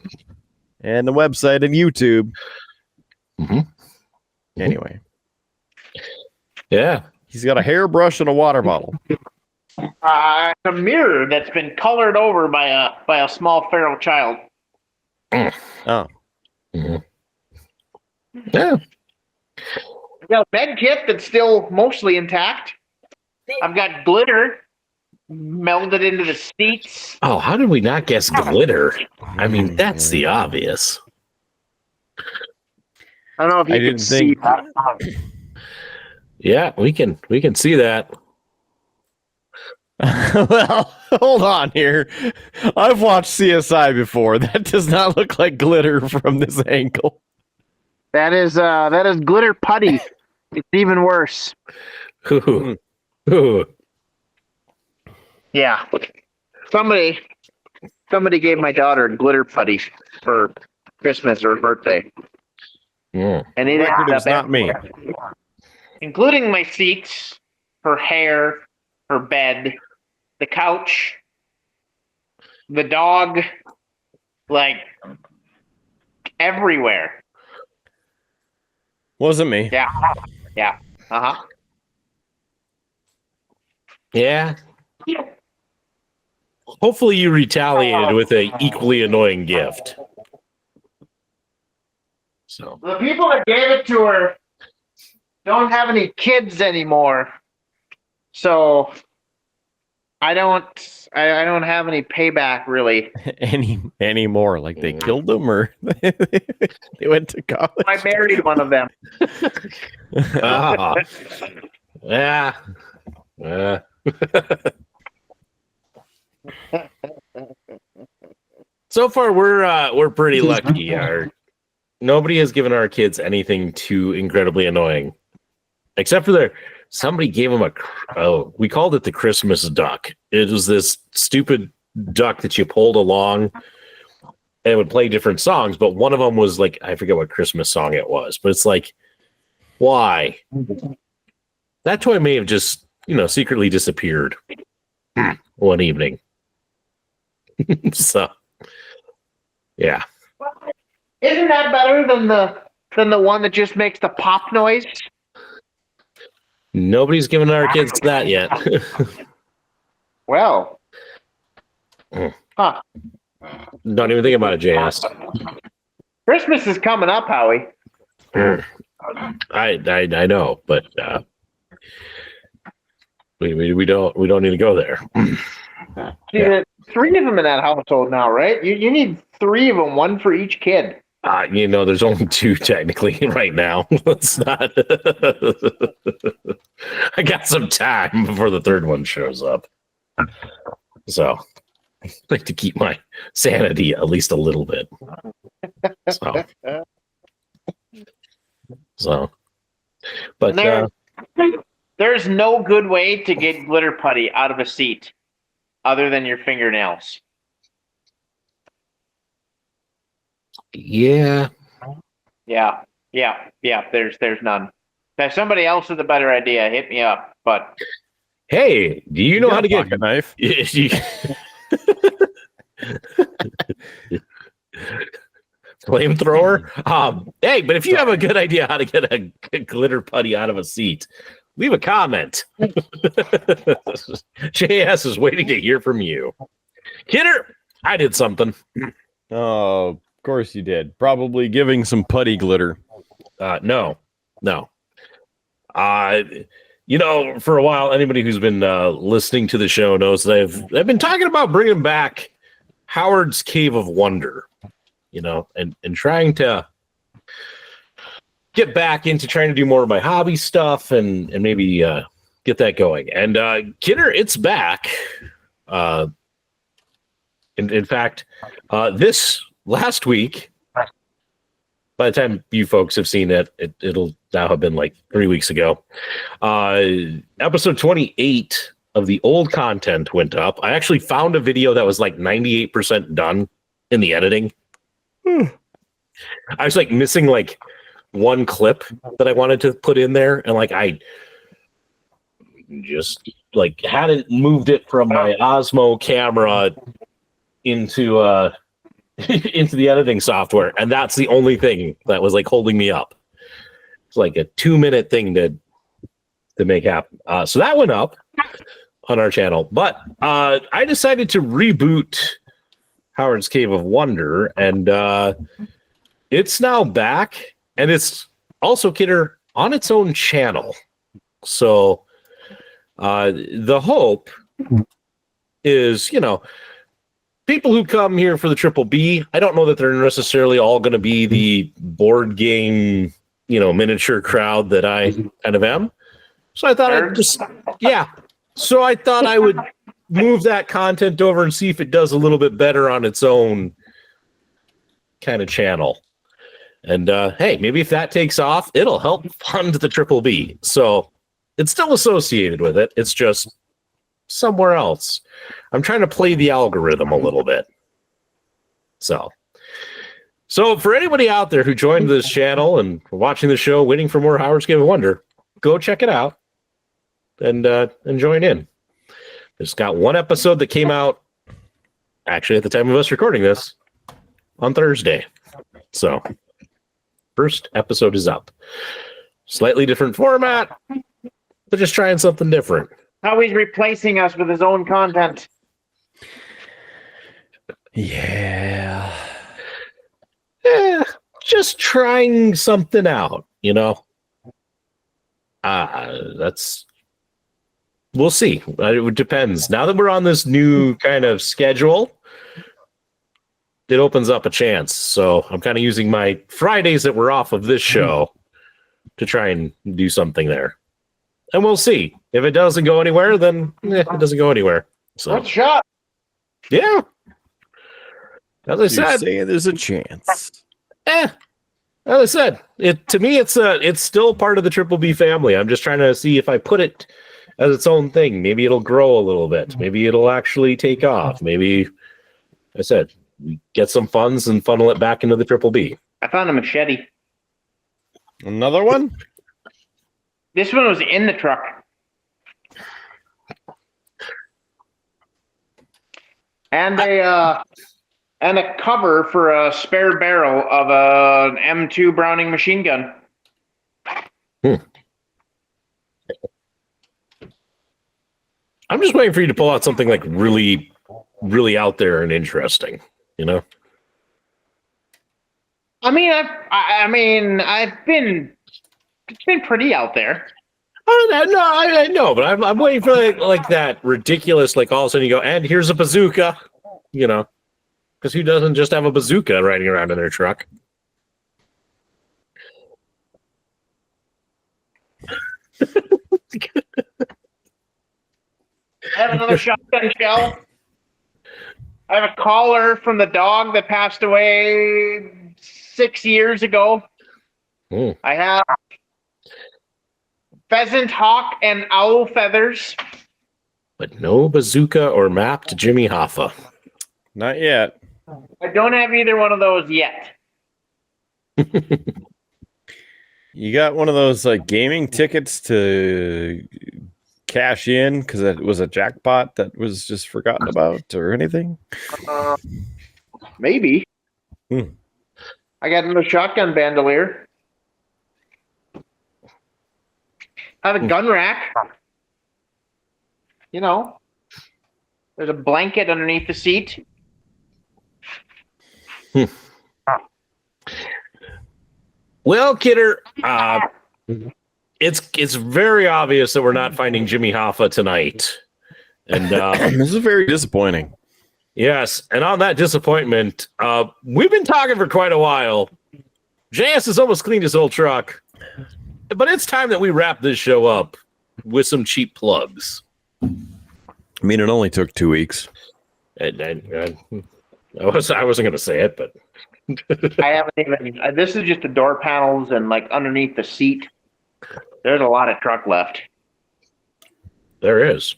And the website and YouTube. Anyway. Yeah. He's got a hairbrush and a water bottle. A mirror that's been colored over by a small feral child. Oh. Yeah. I've got a bed kit that's still mostly intact. I've got glitter melded into the seats. Oh, how did we not guess glitter? I mean, that's the obvious. I don't know if you can see that. Yeah, we can see that. Well, hold on here. I've watched CSI before. That does not look like glitter from this angle. That is glitter putty. It's even worse. Ooh. Ooh. Yeah. Somebody gave my daughter glitter putty for Christmas or birthday. Yeah. And it Record is not me. Including my seats, her hair, her bed, the couch, the dog, like everywhere. Wasn't me. Yeah. Yeah. Uh-huh. Yeah. Hopefully you retaliated with an equally annoying gift. So The people that gave it to her don't have any kids anymore. So I don't have any payback really. Anymore. Like they killed them or they went to college. I married one of them. yeah. So far, we're pretty lucky. Nobody has given our kids anything too incredibly annoying, except for somebody gave them we called it the Christmas duck. It was this stupid duck that you pulled along and it would play different songs, but one of them was like, I forget what Christmas song it was, but it's like, why? That toy may have just, secretly disappeared one evening. So, yeah. Isn't that better than the one that just makes the pop noise? Nobody's given our kids that yet. Well. Huh. Don't even think about it, JS. Christmas is coming up, Howie. I know, but we don't need to go there. See, there's 3 of them in that household now, right? You need 3 of them, 1 for each kid. There's only 2 technically right now. Let's not. I got some time before the 3rd one shows up, so I like to keep my sanity at least a little bit. But there's no good way to get glitter putty out of a seat other than your fingernails. Yeah. There's none. If somebody else with a better idea, hit me up. But hey, do you know how to get a knife? Flamethrower? Hey, but if you have a good idea how to get a glitter putty out of a seat, leave a comment. JS is waiting to hear from you. Kidder, I did something. Oh, of course you did. Probably giving some putty glitter. No. For a while, anybody who's been listening to the show knows that I've been talking about bringing back Howard's Cave of Wonder, and trying to get back into trying to do more of my hobby stuff and maybe get that going. And Kidder, it's back. In fact, this last week, by the time you folks have seen it, it'll now have been like 3 weeks ago. Episode 28 of the old content went up. I actually found a video that was like 98% done in the editing. I was like missing like one clip that I wanted to put in there, and like I just like hadn't moved it from my Osmo camera into into the editing software, and that's the only thing that was like holding me up. It's like a 2-minute thing to make happen. So that went up on our channel, but I decided to reboot Howard's Cave of Wonder, and it's now back, and it's also, Kidder, on its own channel. So the hope is, people who come here for the Triple B, I don't know that they're necessarily all going to be the board game, miniature crowd that I kind of am. So I thought So I thought I would move that content over and see if it does a little bit better on its own kind of channel. And hey, maybe if that takes off, it'll help fund the Triple B. So it's still associated with it. It's just somewhere else. I'm trying to play the algorithm a little bit. So for anybody out there who joined this channel and watching the show, waiting for more Howard's Cave of Wonder, go check it out and join in. It's got one episode that came out, actually, at the time of us recording this, on Thursday. So, first episode is up. Slightly different format, but just trying something different. How he's replacing us with his own content. Yeah. Just trying something out, we'll see. It depends. Now that we're on this new kind of schedule, it opens up a chance. So I'm kind of using my Fridays that we're off of this show to try and do something there. And we'll see. If it doesn't go anywhere, then it doesn't go anywhere. So What's shot? yeah. As I So you're said, saying there's a chance. as I said, to me it's still part of the Triple B family. I'm just trying to see if I put it as its own thing. Maybe it'll grow a little bit. Maybe it'll actually take off. Maybe, I said, we get some funds and funnel it back into the Triple B. I found a machete. Another one? This one was in the truck. And a cover for a spare barrel of an M2 Browning machine gun. I'm just waiting for you to pull out something like really, really out there and interesting. You know? I mean, it's been pretty out there. I know, but I'm waiting for like that ridiculous, like all of a sudden you go, and here's a bazooka, you know, because who doesn't just have a bazooka riding around in their truck? I have another shotgun shell. I have a collar from the dog that passed away 6 years ago. I have pheasant, hawk, and owl feathers. But no bazooka or map to Jimmy Hoffa. Not yet. I don't have either one of those yet. You got one of those like gaming tickets to cash in because it was a jackpot that was just forgotten about or anything? Maybe. I got another shotgun bandolier. I have a gun rack. You know, there's a blanket underneath the seat. Well, Kidder, it's very obvious that we're not finding Jimmy Hoffa tonight, and this is very disappointing. Yes, and on that disappointment, we've been talking for quite a while. JS has almost cleaned his old truck, but it's time that we wrap this show up with some cheap plugs. I mean, it only took 2 weeks. I wasn't going to say it, but I haven't even. This is just the door panels and like underneath the seat. There's a lot of truck left. There is.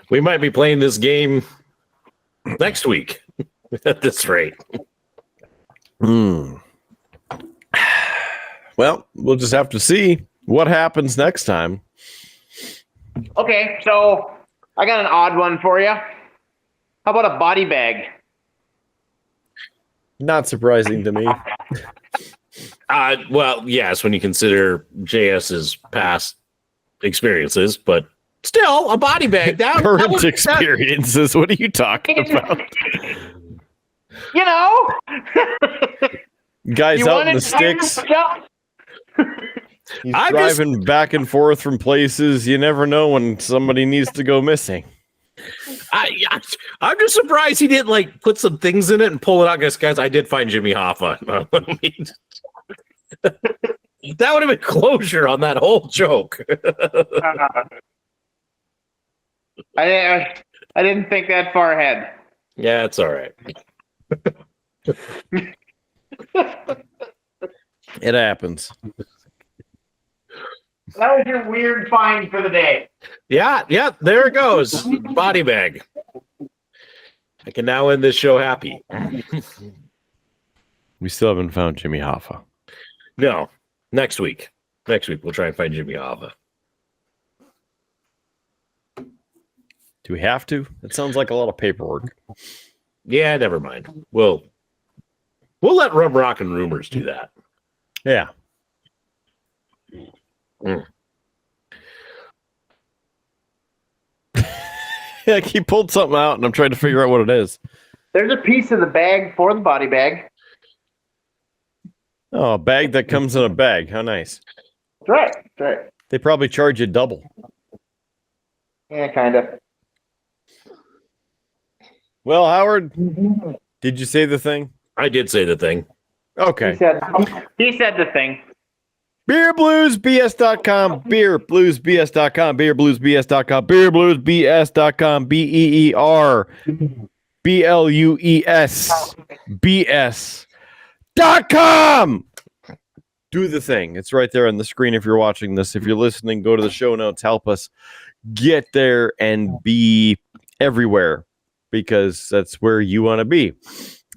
We might be playing this game next week at this rate. Well, we'll just have to see what happens next time. Okay, so I got an odd one for you. How about a body bag? Not surprising to me. Well, yes, when you consider JS's past experiences, but still, a body bag. Current experiences. What are you talking about? You know, Guys you out in wanted the sticks. stuff? He's I'm driving back and forth from places. You never know when somebody needs to go missing. I'm just surprised he didn't like put some things in it and pull it out. Guys, I did find Jimmy Hoffa. That would have been closure on that whole joke. I didn't think that far ahead. Yeah, it's all right. It happens. That was your weird find for the day. Yeah, there it goes. Body bag. I can now end this show happy. We still haven't found Jimmy Hoffa. No, next week. Next week we'll try and find Jimmy Hoffa. Do we have to? It sounds like a lot of paperwork. Yeah, never mind. We'll let Rum Rock and Rumors do that. Yeah. Yeah, he pulled something out, and I'm trying to figure out what it is. There's a piece of the bag for the body bag. Oh, a bag that comes in a bag. How nice. That's right. That's right. They probably charge you double. Yeah, kind of. Well, Howard, did you say the thing? I did say the thing. Okay. He said the thing. BeerBluesBS.com, BeerBluesBS.com, BeerBluesBS.com, BeerBluesBS.com, BEER. BLUESBS.com. Do the thing. It's right there on the screen if you're watching this. If you're listening, go to the show notes. Help us get there and be everywhere, because that's where you want to be,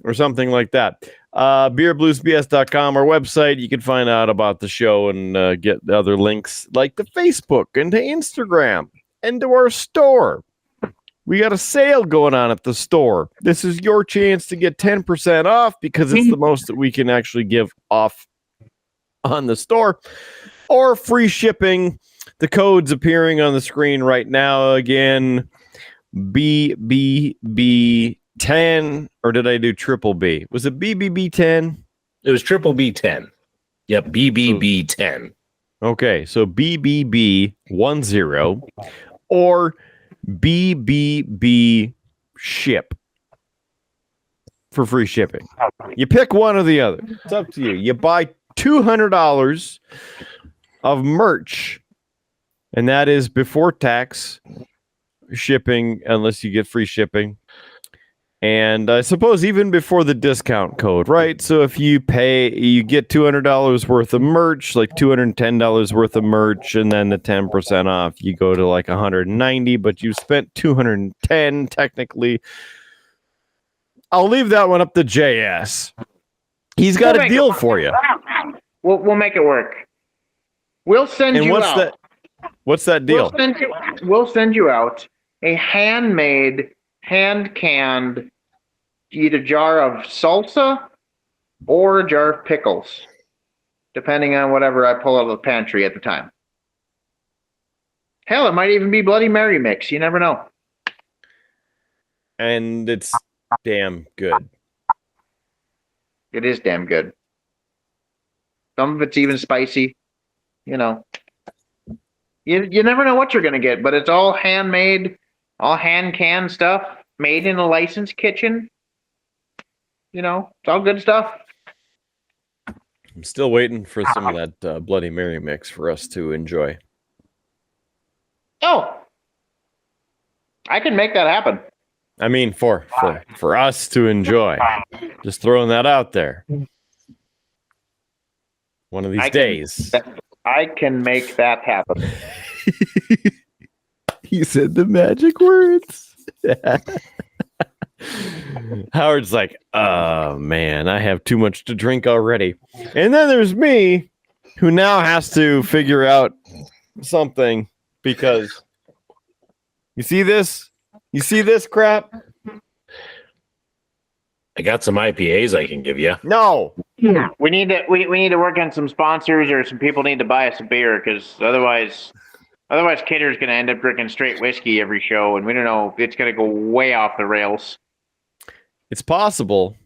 or something like that. BeerBluesBS.com, our website. You can find out about the show and get the other links like to Facebook and to Instagram and to our store. We got a sale going on at the store. This is your chance to get 10% off, because it's the most that we can actually give off on the store, or free shipping. The code's appearing on the screen right now. Again, BBB10, or did I do triple B? Was it BBB10? It was triple B10. Yep, BBB10. Okay, so BBB10 or BBB ship for free shipping. You pick one or the other. It's up to you. You buy $200 of merch, and that is before tax shipping, unless you get free shipping, and I suppose even before the discount code, right? So if you get $200 worth of merch, like $210 worth of merch, and then the 10% off, you go to like $190, but you spent $210 technically. I'll leave that one up to JS. He's got a deal for you. We'll make it work. We'll send you out. What's that deal? We'll send you out a handmade, hand-canned, either jar of salsa or a jar of pickles, depending on whatever I pull out of the pantry at the time. Hell, it might even be Bloody Mary mix. You never know. And it's damn good. It is damn good. Some of it's even spicy. You know. You never know what you're going to get, but it's all handmade, all hand-canned stuff, made in a licensed kitchen. You know, it's all good stuff. I'm still waiting for some of that Bloody Mary mix for us to enjoy. Oh, I can make that happen. I mean, for us to enjoy. Just throwing that out there. One of these days. I can make that happen. You said the magic words. Howard's like, oh man, I have too much to drink already. And then there's me, who now has to figure out something, because you see this? You see this crap? I got some IPAs I can give you. No. We need to work on some sponsors, or some people need to buy us a beer, because otherwise Kidder's going to end up drinking straight whiskey every show, and we don't know, it's going to go way off the rails. It's possible.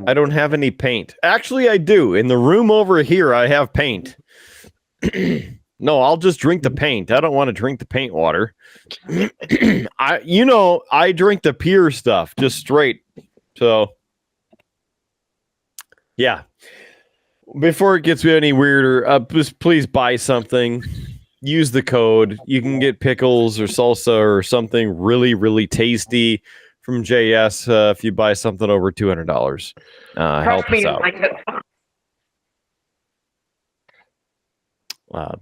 I don't have any paint. Actually, I do. In the room over here, I have paint. No, I'll just drink the paint. I don't want to drink the paint water. I drink the pure stuff, just straight. So, yeah. Before it gets any weirder, just please buy something. Use the code. You can get pickles or salsa or something really, really tasty from JS if you buy something over $200. Help us out.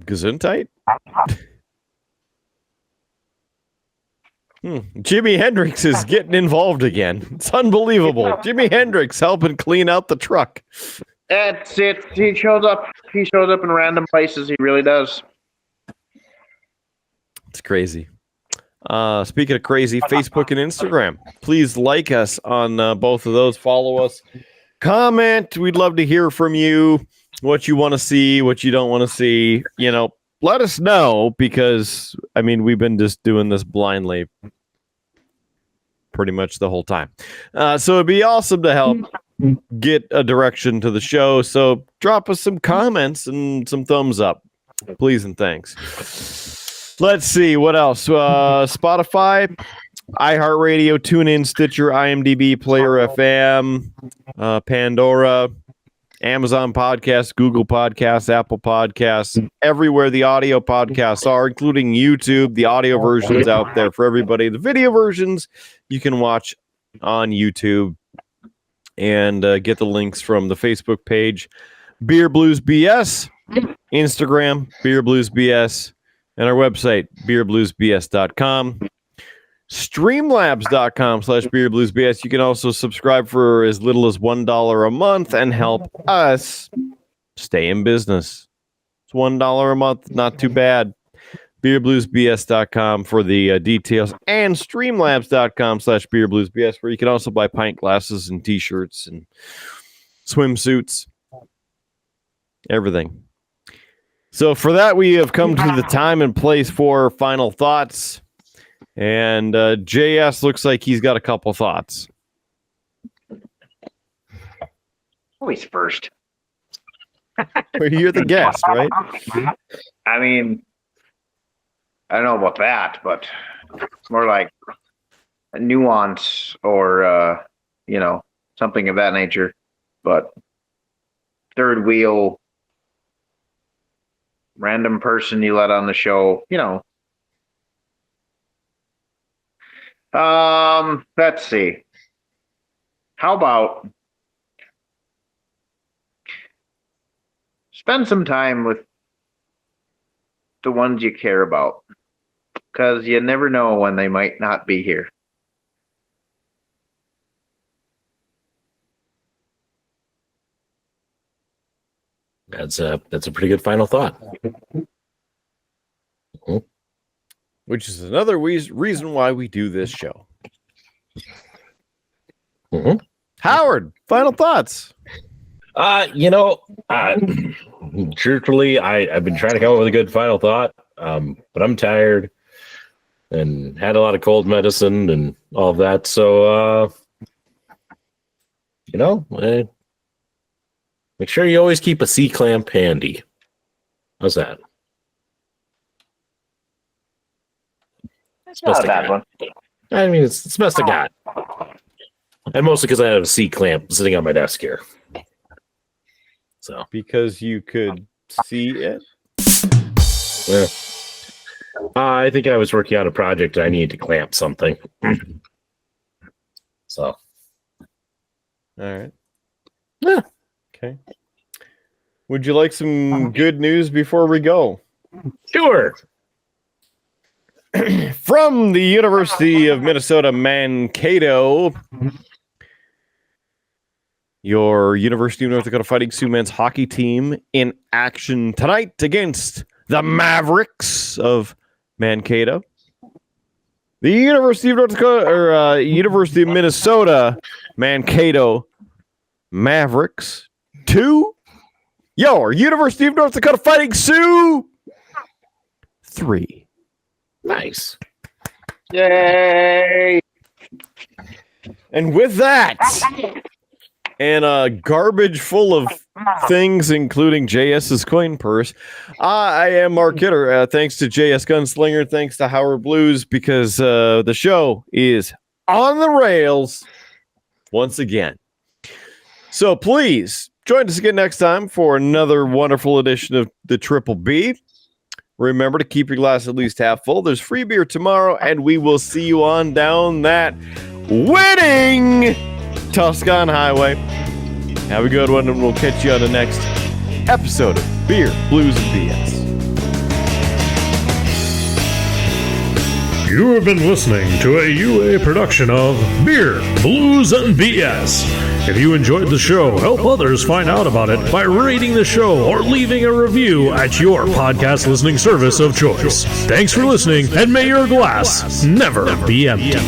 Gesundheit? Jimi Hendrix is getting involved again. It's unbelievable. Jimi Hendrix helping clean out the truck. That's it. He shows up in random places. He really does. It's crazy. Speaking of crazy, Facebook and Instagram. Please like us on both of those. Follow us. Comment. We'd love to hear from you. What you want to see, what you don't want to see. You know, let us know, because, I mean, we've been just doing this blindly pretty much the whole time. So it'd be awesome to help get a direction to the show. So drop us some comments and some thumbs up, please and thanks. Let's see what else. Spotify, iHeartRadio, TuneIn, Stitcher, IMDb, Player FM, Pandora, Amazon Podcasts, Google Podcasts, Apple Podcasts, everywhere the audio podcasts are, including YouTube. The audio versions out there for everybody. The video versions you can watch on YouTube and get the links from the Facebook page, Beer Blues BS, Instagram, Beer Blues BS, and our website, beerbluesbs.com. Streamlabs.com/beerbluesbs. You can also subscribe for as little as $1 a month and help us stay in business. It's $1 a month, not too bad. beerbluesbs.com for the details, and streamlabs.com/beerbluesbs, where you can also buy pint glasses and t-shirts and swimsuits, everything. So for that, we have come to the time and place for final thoughts. And JS looks like he's got a couple thoughts. Always first. You're the guest, right? I mean, I don't know about that, but it's more like a nuance or, something of that nature. But third wheel, random person you let on the show, let's see. How about spend some time with the ones you care about, because you never know when they might not be here. That's a pretty good final thought. Which is another reason why we do this show. Mm-hmm. Howard, final thoughts. Truthfully, I've been trying to come up with a good final thought, but I'm tired and had a lot of cold medicine and all of that. So, make sure you always keep a C-clamp handy. How's that? It's not a bad one. I mean, it's the best I got. And mostly because I have a C-clamp sitting on my desk here. So because you could see it? Yeah. I think I was working on a project and I needed to clamp something. So. All right. Yeah. Okay. Would you like some good news before we go? Sure. From the University of Minnesota Mankato, your University of North Dakota Fighting Sioux men's hockey team in action tonight against the Mavericks of Mankato. The University of North Dakota, or University of Minnesota Mankato Mavericks 2. Your University of North Dakota Fighting Sioux 3. Nice. Yay! And with that, and a garbage full of things, including JS's coin purse, I am Mark Kidder. Thanks to JS Gunslinger. Thanks to Howard Blues, because the show is on the rails once again. So please join us again next time for another wonderful edition of the Triple B. Remember to keep your glass at least half full. There's free beer tomorrow, and we will see you on down that winning Tuscan Highway. Have a good one, and we'll catch you on the next episode of Beer, Blues, and BS. You have been listening to a UA production of Beer, Blues, and BS. If you enjoyed the show, help others find out about it by rating the show or leaving a review at your podcast listening service of choice. Thanks for listening, and may your glass never be empty.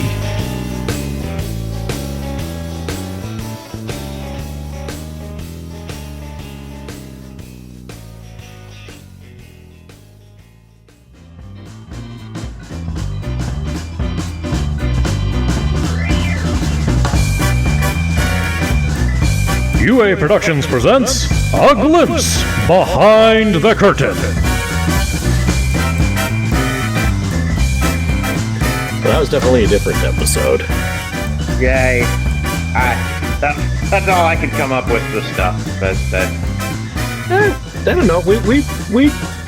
UA Productions presents A Glimpse Behind the Curtain. Well, that was definitely a different episode. Yay. That's all I could come up with, the stuff. I don't know. We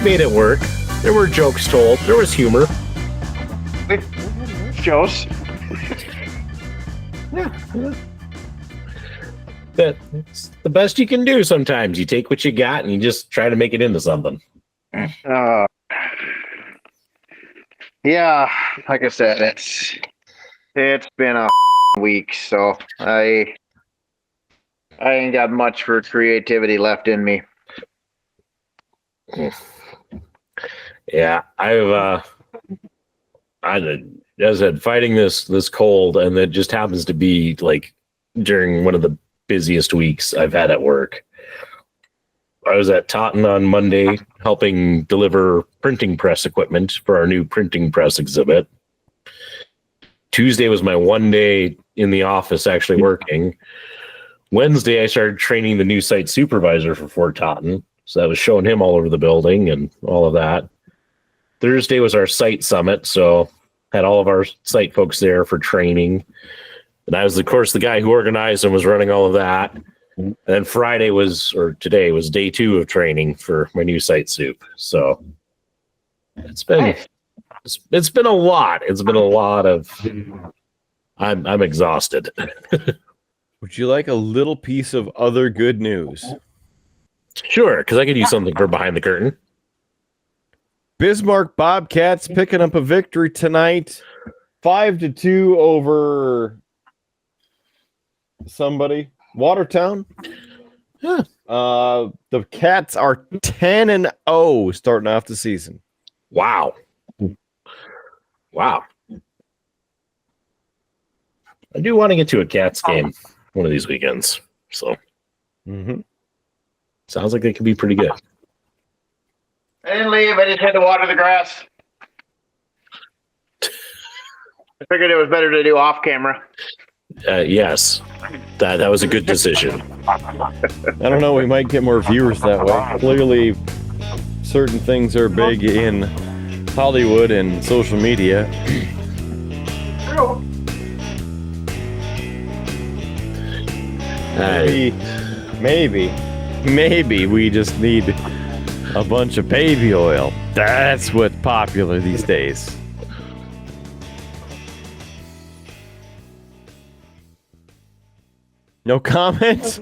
made it work. There were jokes told. There was humor. Jokes. That's the best you can do sometimes. You take what you got and you just try to make it into something. Yeah, like I said, it's been a week, so I ain't got much for creativity left in me. Yeah, I as I said, fighting this cold, and it just happens to be like during one of the busiest weeks I've had at work. I was at Taunton on Monday helping deliver printing press equipment for our new printing press exhibit. Tuesday was my one day in the office actually working. Wednesday, I started training the new site supervisor for Fort Taunton. So I was showing him all over the building and all of that. Thursday was our site summit. So had all of our site folks there for training. And I was, of course, the guy who organized and was running all of that. And then today was day 2 of training for my new site soup. So it's been a lot. It's been a lot of, I'm exhausted. Would you like a little piece of other good news? Sure, because I could use something for behind the curtain. Bismarck Bobcats picking up a victory tonight, 5-2 over somebody. Watertown. Yeah. The Cats are 10-0 starting off the season. Wow. I do want to get to a Cats game one of these weekends. So sounds like they could be pretty good. I didn't leave. I just had to water the grass. I figured it was better to do off camera. Yes, that was a good decision. I don't know. We might get more viewers that way. Clearly, certain things are big in Hollywood and social media. Maybe we just need a bunch of baby oil. That's what's popular these days. No comments?